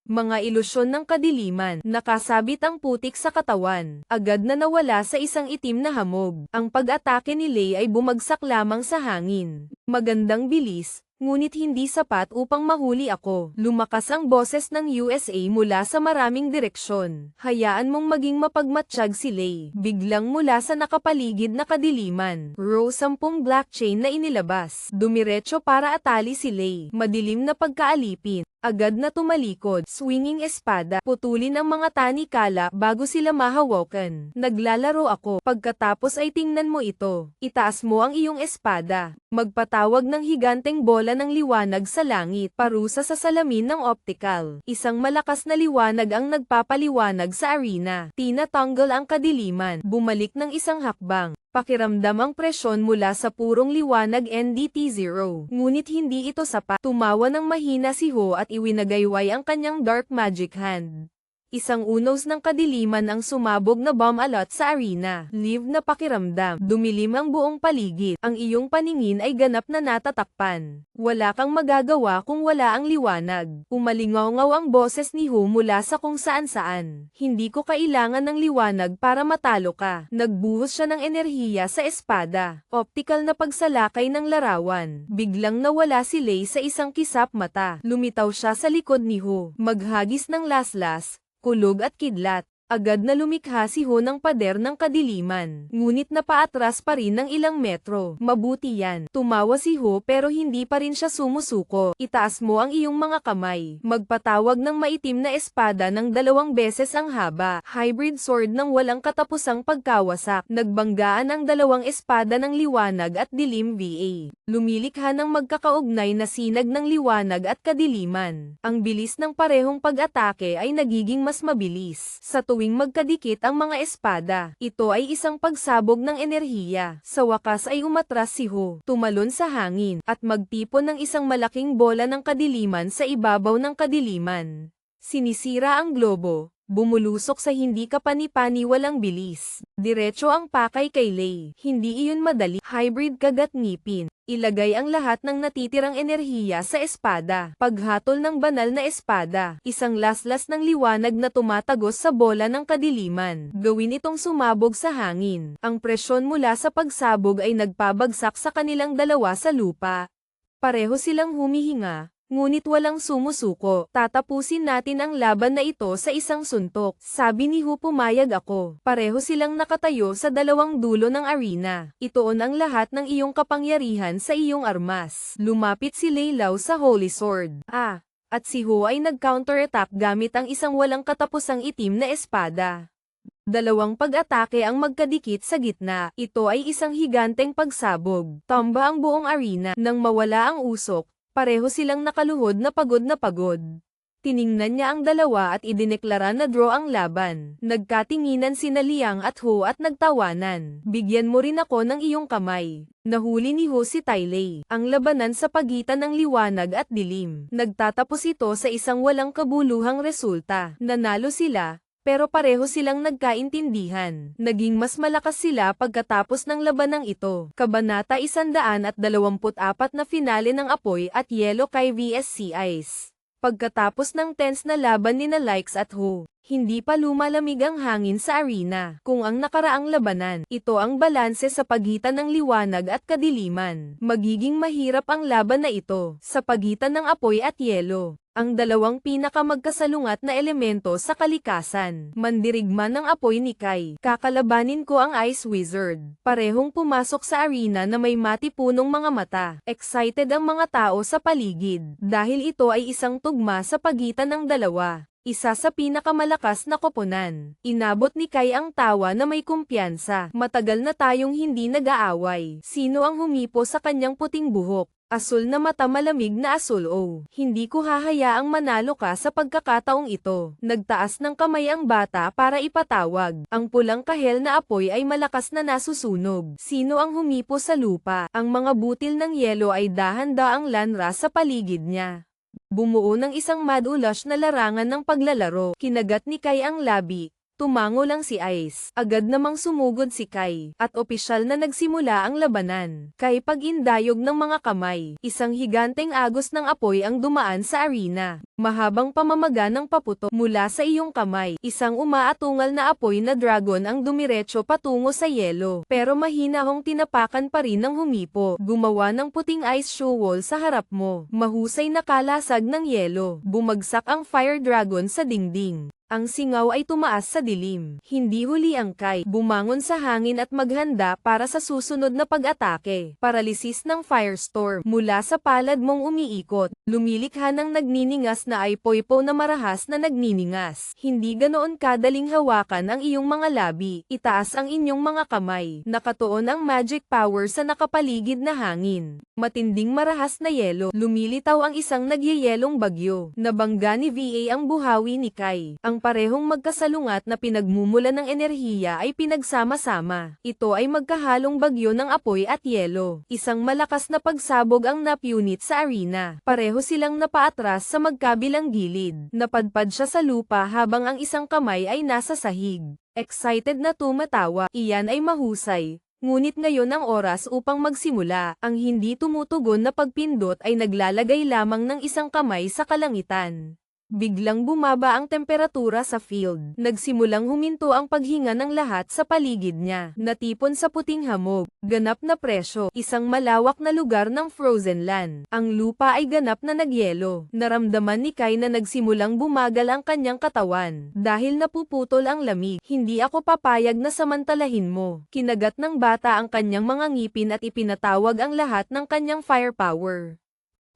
Mga ilusyon ng kadiliman, nakasabit ang putik sa katawan, agad na nawala sa isang itim na hamog. Ang pag-atake ni Lei ay bumagsak lamang sa hangin. Magandang bilis, ngunit hindi sapat upang mahuli ako. Lumakas ang boses ng USA mula sa maraming direksyon. Hayaan mong maging mapagmatsyag si Lei. Biglang mula sa nakapaligid na kadiliman, row 10 black chain na inilabas. Dumiretso para atali si Lei. Madilim na pagkaalipin. Agad na tumalikod, swinging espada, putulin ang mga tanikala bago sila mahawakan. Naglalaro ako, pagkatapos ay tingnan mo ito. Itaas mo ang iyong espada. Magpatawag ng higanteng bola ng liwanag sa langit, parusa sa salamin ng optical. Isang malakas na liwanag ang nagpapaliwanag sa arena. Tinatanggal ang kadiliman, bumalik ng isang hakbang. Pakiramdam ang presyon mula sa purong liwanag NDT0. Ngunit hindi ito sapat. Tumawa ng mahina si Ho at iwinagayway ang kanyang dark magic hand. Isang unos ng kadiliman ang sumabog na bomb alot sa arena. Live na pakiramdam. Dumilim ang buong paligid. Ang iyong paningin ay ganap na natatakpan. Wala kang magagawa kung wala ang liwanag. Umalingaw-ngaw ang boses ni Hu mula sa kung saan-saan. Hindi ko kailangan ng liwanag para matalo ka. Nagbuhos siya ng enerhiya sa espada. Optical na pagsalakay ng larawan. Biglang nawala si Lei sa isang kisap mata. Lumitaw siya sa likod ni Hu. Maghagis ng laslas, kulog at kidlat. Agad na lumikha si Hu ng pader ng kadiliman. Ngunit napaatras pa rin ng ilang metro. Mabuti yan. Tumawa si Hu pero hindi pa rin siya sumusuko. Itaas mo ang iyong mga kamay. Magpatawag ng maitim na espada ng 2 beses ang haba. Hybrid sword ng walang katapusang pagkawasak. Nagbanggaan ang 2 espada ng liwanag at dilim VA. Lumilikha ng magkakaugnay na sinag ng liwanag at kadiliman. Ang bilis ng parehong pag-atake ay nagiging mas mabilis. Sa gawing magkadikit ang mga espada. Ito ay isang pagsabog ng enerhiya. Sa wakas ay umatras si Ho, tumalon sa hangin, at magtipon ng isang malaking bola ng kadiliman sa ibabaw ng kadiliman. Sinisira ang globo. Bumulusok sa hindi kapani-paniwalang bilis. Diretso ang pakay kay Lei. Hindi iyon madali. Hybrid kagat ngipin. Ilagay ang lahat ng natitirang enerhiya sa espada. Paghatol ng banal na espada. Isang laslas ng liwanag na tumatagos sa bola ng kadiliman. Gawin itong sumabog sa hangin. Ang presyon mula sa pagsabog ay nagpabagsak sa kanilang dalawa sa lupa. Pareho silang humihinga. Ngunit walang sumusuko. Tatapusin natin ang laban na ito sa isang suntok. Sabi ni Hu, pumayag ako. Pareho silang nakatayo sa dalawang dulo ng arena. Itoon ang lahat ng iyong kapangyarihan sa iyong armas. Lumapit si Lei Lao sa Holy Sword. At si Hu ay nag-counterattack gamit ang isang walang katapusang itim na espada. Dalawang pag-atake ang magkadikit sa gitna. Ito ay isang higanteng pagsabog. Tamba ang buong arena. Nang mawala ang usok, pareho silang nakaluhod na pagod. Tiningnan niya ang dalawa at idineklara na draw ang laban. Nagkatinginan sina Liang at Ho at nagtawanan. Bigyan mo rin ako ng iyong kamay. Nahuli ni Ho si Tai Lei. Ang labanan sa pagitan ng liwanag at dilim. Nagtatapos ito sa isang walang kabuluhang resulta. Nanalo sila, pero pareho silang nagkaintindihan. Naging mas malakas sila pagkatapos ng labanang ito. Kabanata 124 na finale ng Apoy at Yelo kay VSC Ice. Pagkatapos ng tense na laban ni na Likes at Ho, hindi pa lumalamig ang hangin sa arena. Kung ang nakaraang labanan, ito ang balanse sa pagitan ng liwanag at kadiliman. Magiging mahirap ang laban na ito sa pagitan ng Apoy at Yelo. Ang dalawang pinakamagkasalungat na elemento sa kalikasan. Mandirigma ng apoy ni Kai. Kakalabanin ko ang Ice Wizard. Parehong pumasok sa arena na may matipunong mga mata. Excited ang mga tao sa paligid. Dahil ito ay isang tugma sa pagitan ng dalawa. Isa sa pinakamalakas na koponan. Inabot ni Kai ang tawa na may kumpiyansa. Matagal na tayong hindi nag-aaway. Sino ang humipo sa kanyang puting buhok? Asul na mata, malamig na asul. Hindi ko hahayaang manalo ka sa pagkakataong ito. Nagtaas ng kamay ang bata para ipatawag. Ang pulang kahel na apoy ay malakas na nasusunog. Sino ang humipo sa lupa? Ang mga butil ng yelo ay dahan-daang lanra sa paligid niya. Bumuo ng isang mad-ulash na larangan ng paglalaro. Kinagat ni Kai ang labi. Tumango lang si Ice. Agad namang sumugod si Kai, at opisyal na nagsimula ang labanan. Kai pag-indayog ng mga kamay, isang higanteng agos ng apoy ang dumaan sa arena. Mahabang pamamaga ng paputok mula sa iyong kamay. Isang umaatungal na apoy na dragon ang dumiretso patungo sa yelo. Pero mahinahong tinapakan pa rin ng humipo. Gumawa ng puting ice shoe wall sa harap mo. Mahusay na kalasag ng yelo. Bumagsak ang fire dragon sa dingding. Ang singaw ay tumaas sa dilim. Hindi huli ang Kai. Bumangon sa hangin at maghanda para sa susunod na pag-atake. Paralisis ng firestorm. Mula sa palad mong umiikot, lumilikha ng nagniningas na ipoypo na marahas na nagniningas. Hindi ganoon kadaling hawakan ang iyong mga labi. Itaas ang inyong mga kamay. Nakatuon ang magic power sa nakapaligid na hangin. Matinding marahas na yelo. Lumilitaw ang isang nagyayelong bagyo. Nabangga ni VA ang buhawi ni Kai. Ang parehong magkasalungat na pinagmumula ng enerhiya ay pinagsama-sama. Ito ay magkahalong bagyo ng apoy at yelo. Isang malakas na pagsabog ang napunit sa arena. Pareho silang napaatras sa magkabilang gilid. Napadpad siya sa lupa habang ang isang kamay ay nasa sahig. Excited na tumatawa. Iyan ay mahusay. Ngunit ngayon ang oras upang magsimula. Ang hindi tumutugon na pagpindot ay naglalagay lamang ng isang kamay sa kalangitan. Biglang bumaba ang temperatura sa field. Nagsimulang huminto ang paghinga ng lahat sa paligid niya. Natipon sa puting hamog. Ganap na presyo. Isang malawak na lugar ng frozen land. Ang lupa ay ganap na nagyelo. Naramdaman ni Kai na nagsimulang bumagal ang kanyang katawan. Dahil napuputol ang lamig. Hindi ako papayag na samantalahin mo. Kinagat ng bata ang kanyang mga ngipin at ipinatawag ang lahat ng kanyang firepower.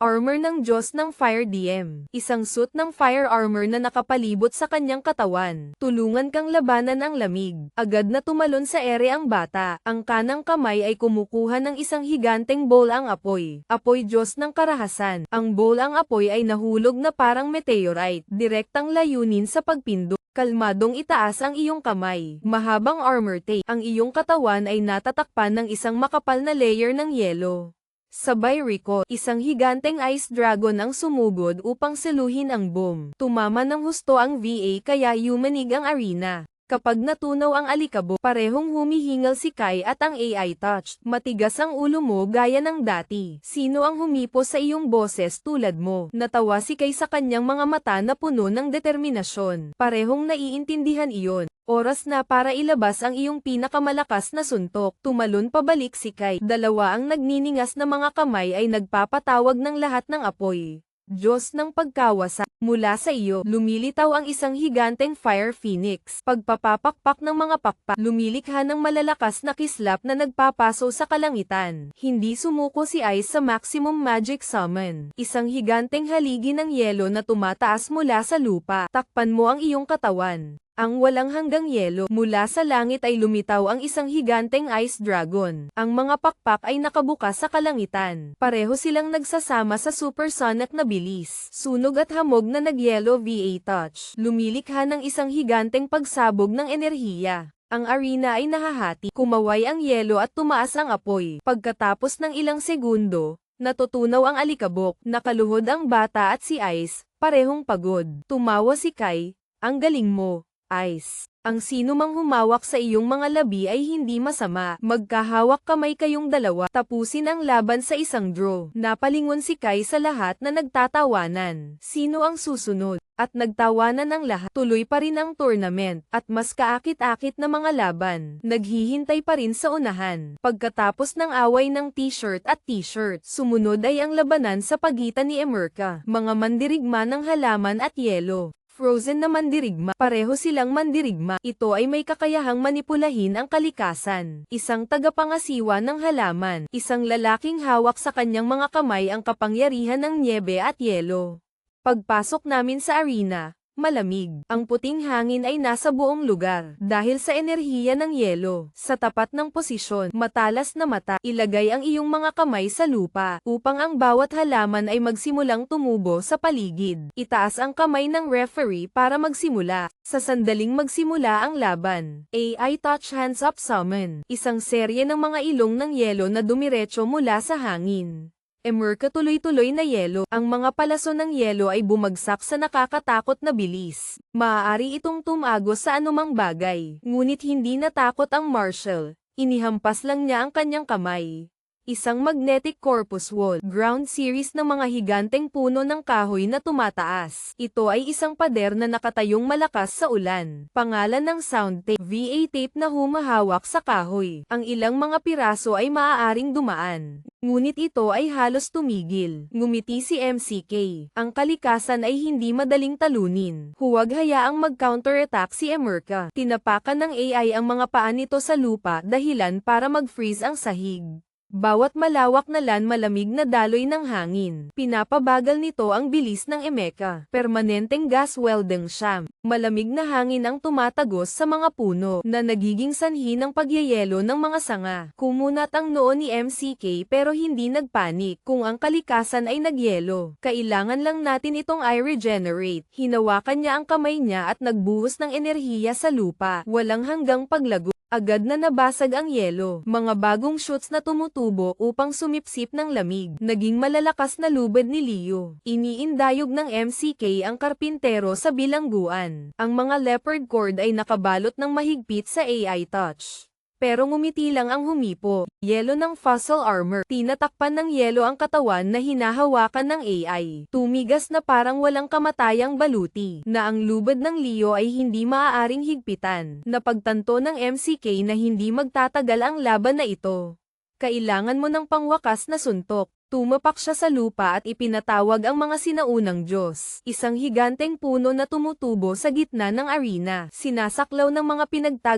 Armor ng Diyos ng Fire DM. Isang suit ng fire armor na nakapalibot sa kanyang katawan. Tulungan kang labanan ang lamig. Agad na tumalon sa ere ang bata. Ang kanang kamay ay kumukuha ng isang higanteng bowl ang apoy. Apoy Diyos ng karahasan. Ang bowl ang apoy ay nahulog na parang meteorite. Direktang layunin sa pagpindot. Kalmadong itaas ang iyong kamay. Mahabang armor tape. Ang iyong katawan ay natatakpan ng isang makapal na layer ng yelo. Sabay Rico, isang higanteng ice dragon ang sumugod upang saluhin ang boom. Tumama ng husto ang VA kaya yumanig ang arena. Kapag natunaw ang alikabok, parehong humihingal si Kai at ang AI touched. Matigas ang ulo mo gaya ng dati. Sino ang humipo sa iyong boses tulad mo? Natawa si Kai sa kanyang mga mata na puno ng determinasyon. Parehong naiintindihan iyon. Oras na para ilabas ang iyong pinakamalakas na suntok. Tumalon pabalik si Kai. Dalawa ang nagniningas na mga kamay ay nagpapatawag ng lahat ng apoy. Diyos ng pagkawasa, mula sa iyo, lumilitaw ang isang higanteng fire phoenix. Pagpapapakpak ng mga pakpak, lumilikha ng malalakas na kislap na nagpapaso sa kalangitan. Hindi sumuko si Ice sa maximum magic summon. Isang higanteng haligi ng yelo na tumataas mula sa lupa. Takpan mo ang iyong katawan. Ang walang hanggang yelo, mula sa langit ay lumitaw ang isang higanteng ice dragon. Ang mga pakpak ay nakabukas sa kalangitan. Pareho silang nagsasama sa supersonic na bilis. Sunog at hamog na nagyelo VA touch. Lumilikha ng isang higanteng pagsabog ng enerhiya. Ang arena ay nahahati. Kumaway ang yelo at tumaas ang apoy. Pagkatapos ng ilang segundo, natutunaw ang alikabok. Nakaluhod ang bata at si Ice, parehong pagod. Tumawa si Kai, ang galing mo. Ice. Ang sino mang humawak sa iyong mga labi ay hindi masama. Magkahawak kamay kayong dalawa. Tapusin ang laban sa isang draw. Napalingon si Kai sa lahat na nagtatawanan. Sino ang susunod? At nagtawanan ng lahat. Tuloy pa rin ang tournament. At mas kaakit-akit na mga laban. Naghihintay pa rin sa unahan. Pagkatapos ng away ng t-shirt at t-shirt, sumunod ay ang labanan sa pagitan ni Emerka. Mga mandirigma ng halaman at yelo. Frozen na mandirigma. Pareho silang mandirigma. Ito ay may kakayahang manipulahin ang kalikasan. Isang tagapangasiwa ng halaman. Isang lalaking hawak sa kanyang mga kamay ang kapangyarihan ng niebe at yelo. Pagpasok namin sa arena, malamig. Ang puting hangin ay nasa buong lugar. Dahil sa enerhiya ng yelo. Sa tapat ng posisyon, matalas na mata, ilagay ang iyong mga kamay sa lupa, upang ang bawat halaman ay magsimulang tumubo sa paligid. Itaas ang kamay ng referee para magsimula. Sa sandaling magsimula ang laban, AI Touch Hands Up Summon. Isang serye ng mga ilong ng yelo na dumiretso mula sa hangin. Emerka tuloy-tuloy na yelo. Ang mga palaso ng yelo ay bumagsak sa nakakatakot na bilis. Maaari itong tumagos sa anumang bagay. Ngunit hindi natakot ang Marshall. Inihampas lang niya ang kanyang kamay. Isang magnetic corpus wall, ground series ng mga higanteng puno ng kahoy na tumataas. Ito ay isang pader na nakatayong malakas sa ulan. Pangalan ng sound tape, VA tape na humahawak sa kahoy. Ang ilang mga piraso ay maaaring dumaan. Ngunit ito ay halos tumigil. Ngumiti si MCK. Ang kalikasan ay hindi madaling talunin. Huwag hayaang mag-counterattack si Emerka. Tinapakan ng AI ang mga paa nito sa lupa dahilan para mag-freeze ang sahig. Bawat malawak na lan malamig na daloy ng hangin. Pinapabagal nito ang bilis ng Emeka. Permanenteng gas welding siya. Malamig na hangin ang tumatagos sa mga puno na nagiging sanhi ng pagyayelo ng mga sanga. Kumunat ang noo ni MCK pero hindi nagpanik kung ang kalikasan ay nagyelo. Kailangan lang natin itong i-regenerate. Hinawakan niya ang kamay niya at nagbuhos ng enerhiya sa lupa. Walang hanggang paglago. Agad na nabasag ang yelo. Mga bagong shoots na tumutubo upang sumipsip ng lamig. Naging malalakas na lubid ni Leo. Iniindayog ng MCK ang karpintero sa bilangguan. Ang mga leopard cord ay nakabalot ng mahigpit sa AI touch. Pero ngumiti lang ang humipo. Yelo ng fossil armor. Tinatakpan ng yelo ang katawan na hinahawakan ng AI. Tumigas na parang walang kamatayang baluti. Na ang lubid ng Leo ay hindi maaaring higpitan. Napagtanto ng MCK na hindi magtatagal ang laban na ito. Kailangan mo ng pangwakas na suntok. Tumapak siya sa lupa at ipinatawag ang mga sinaunang Diyos. Isang higanteng puno na tumutubo sa gitna ng arena. Sinasaklaw ng mga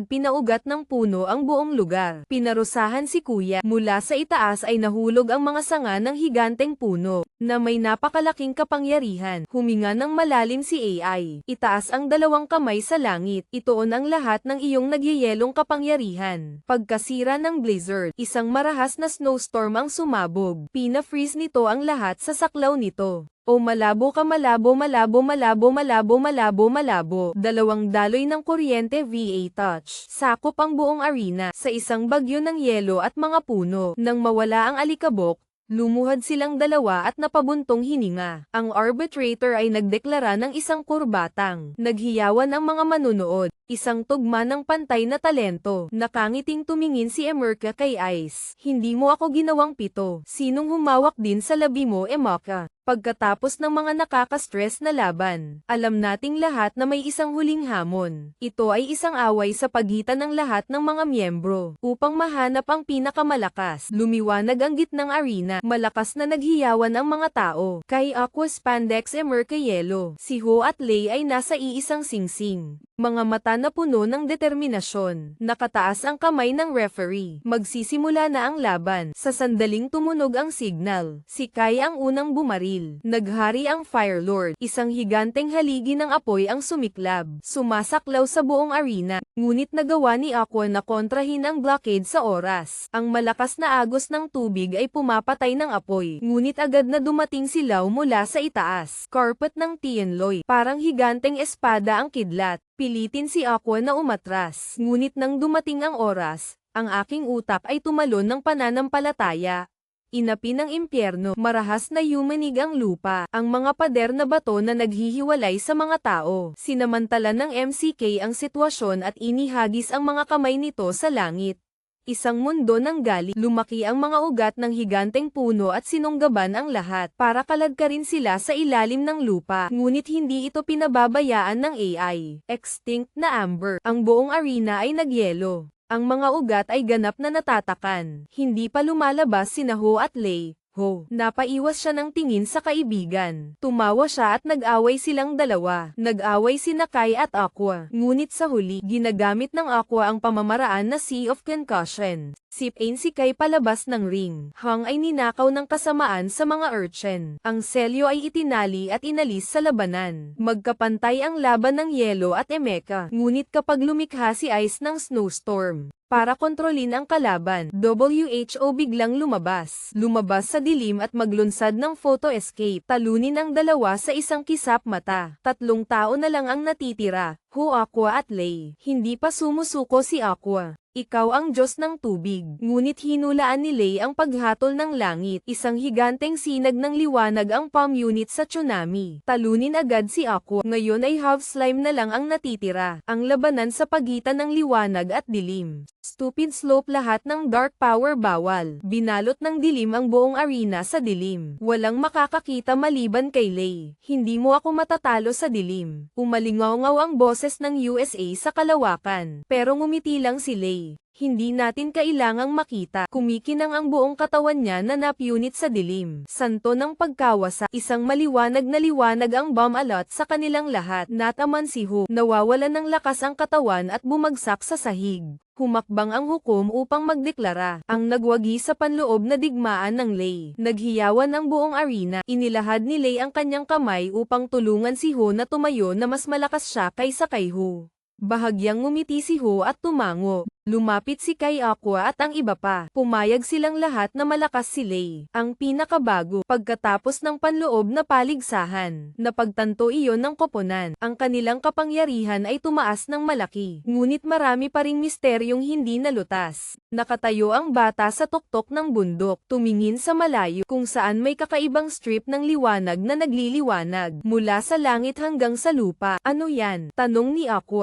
pinaugat ng puno ang buong lugar. Pinarusahan si Kuya. Mula sa itaas ay nahulog ang mga sanga ng higanteng puno, na may napakalaking kapangyarihan. Huminga ng malalim si AI. Itaas ang dalawang kamay sa langit. Ituon ang lahat ng iyong nagyayelong kapangyarihan. Pagkasira ng blizzard, isang marahas na snowstorm ang sumabog. na-freeze nito ang lahat sa saklaw nito. O malabo ka, malabo, malabo, malabo, malabo, malabo, malabo. Dalawang daloy ng kuryente VA touch. Sakop ang buong arena sa isang bagyo ng yelo at mga puno. Nang mawala ang alikabok, lumuhad silang dalawa at napabuntong hininga. Ang arbitrator ay nagdeklara ng isang kurbatang. Naghiyawan ang mga manunood. Isang tugma ng pantay na talento. Nakangiting tumingin si Emerka kay Ice. Hindi mo ako ginawang pito. Sinong humawak din sa labi mo, Emaka? Pagkatapos ng mga nakaka-stress na laban, alam nating lahat na may isang huling hamon. Ito ay isang away sa pagitan ng lahat ng mga miyembro, upang mahanap ang pinakamalakas. Lumiwanag ang gitnang arena, malakas na naghiyawan ang mga tao. Kay Aqua Spandex Emerka Yelo, si Ho at Lei ay nasa iisang singsing. Mga mata na puno ng determinasyon. Nakataas ang kamay ng referee. Magsisimula na ang laban. Sa sandaling tumunog ang signal, si Kai ang unang bumaril. Naghari ang Fire Lord. Isang higanteng haligi ng apoy ang sumiklab. Sumasaklaw sa buong arena. Ngunit nagawa ni Aqua na kontrahin ang blockade sa oras. Ang malakas na agos ng tubig ay pumapatay ng apoy. Ngunit agad na dumating si Lau mula sa itaas. Carpet ng Tianloy. Parang higanteng espada ang kidlat. Pilitin si Aqua na umatras. Ngunit nang dumating ang oras, ang aking utak ay tumalon ng pananampalataya. Inapi ng impyerno, marahas na yumanig ang lupa, ang mga pader na bato na naghihiwalay sa mga tao. Sinamantala ng MCK ang sitwasyon at inihagis ang mga kamay nito sa langit. Isang mundo ng gali, lumaki ang mga ugat ng higanteng puno at sinunggaban ang lahat para kaladkarin sila sa ilalim ng lupa. Ngunit hindi ito pinababayaan ng AI. Extinct na amber. Ang buong arena ay nagyelo. Ang mga ugat ay ganap na natatakan. Hindi pa lumalabas sina Ho at Lei. Ho, napaiwas siya ng tingin sa kaibigan. Tumawa siya at nag-away silang dalawa. Nag-away sina Kai at Aqua. Ngunit sa huli, ginagamit ng Aqua ang pamamaraan na Sea of Concussion. Sipain si Kai palabas ng ring. Hang ay ninakaw ng kasamaan sa mga urchin. Ang selyo ay itinali at inalis sa labanan. Magkapantay ang laban ng Yelo at Emeka. Ngunit kapag lumikha si Ice ng snowstorm, para kontrolin ang kalaban, WHO biglang lumabas. Lumabas sa dilim at maglunsad ng photo escape. Talunin ang dalawa sa isang kisap mata. 3 tao na lang ang natitira, Ho, Aqua at Lei. Hindi pa sumusuko si Aqua. Ikaw ang Diyos ng tubig. Ngunit hinulaan ni Lei ang paghatol ng langit. Isang higanteng sinag ng liwanag ang palm unit sa tsunami. Talunin agad si Aqua. Ngayon ay half slime na lang ang natitira. Ang labanan sa pagitan ng liwanag at dilim. Stupid slope, lahat ng dark power bawal. Binalot ng dilim ang buong arena sa dilim. Walang makakakita maliban kay Lei. Hindi mo ako matatalo sa dilim. Umalingaw-ngaw ang boses ng USA sa kalawakan. Pero ngumiti lang si Lei. Hindi natin kailangang makita. Kumikinang ang buong katawan niya na napunit sa dilim. Santo ng pagkawasa, isang maliwanag na liwanag ang bomb alot sa kanilang lahat. Nataman si Ho. Nawawalan ng lakas ang katawan at bumagsak sa sahig. Humakbang ang hukom upang magdeklara. Ang nagwagi sa panloob na digmaan ng Lei. Naghiyawan ang buong arena. Inilahad ni Lei ang kanyang kamay upang tulungan si Ho na tumayo na mas malakas siya kaysa kay Ho. Bahagyang ngumiti si Ho at tumango. Lumapit si Kai, Aqua at ang iba pa. Pumayag silang lahat na malakas si Lei. Ang pinakabago. Pagkatapos ng panloob na paligsahan, napagtanto iyon ng koponan. Ang kanilang kapangyarihan ay tumaas ng malaki. Ngunit marami pa ring misteryong hindi nalutas. Nakatayo ang bata sa tuktok ng bundok. Tumingin sa malayo kung saan may kakaibang strip ng liwanag na nagliliwanag. Mula sa langit hanggang sa lupa. Ano yan? Tanong ni Aqua.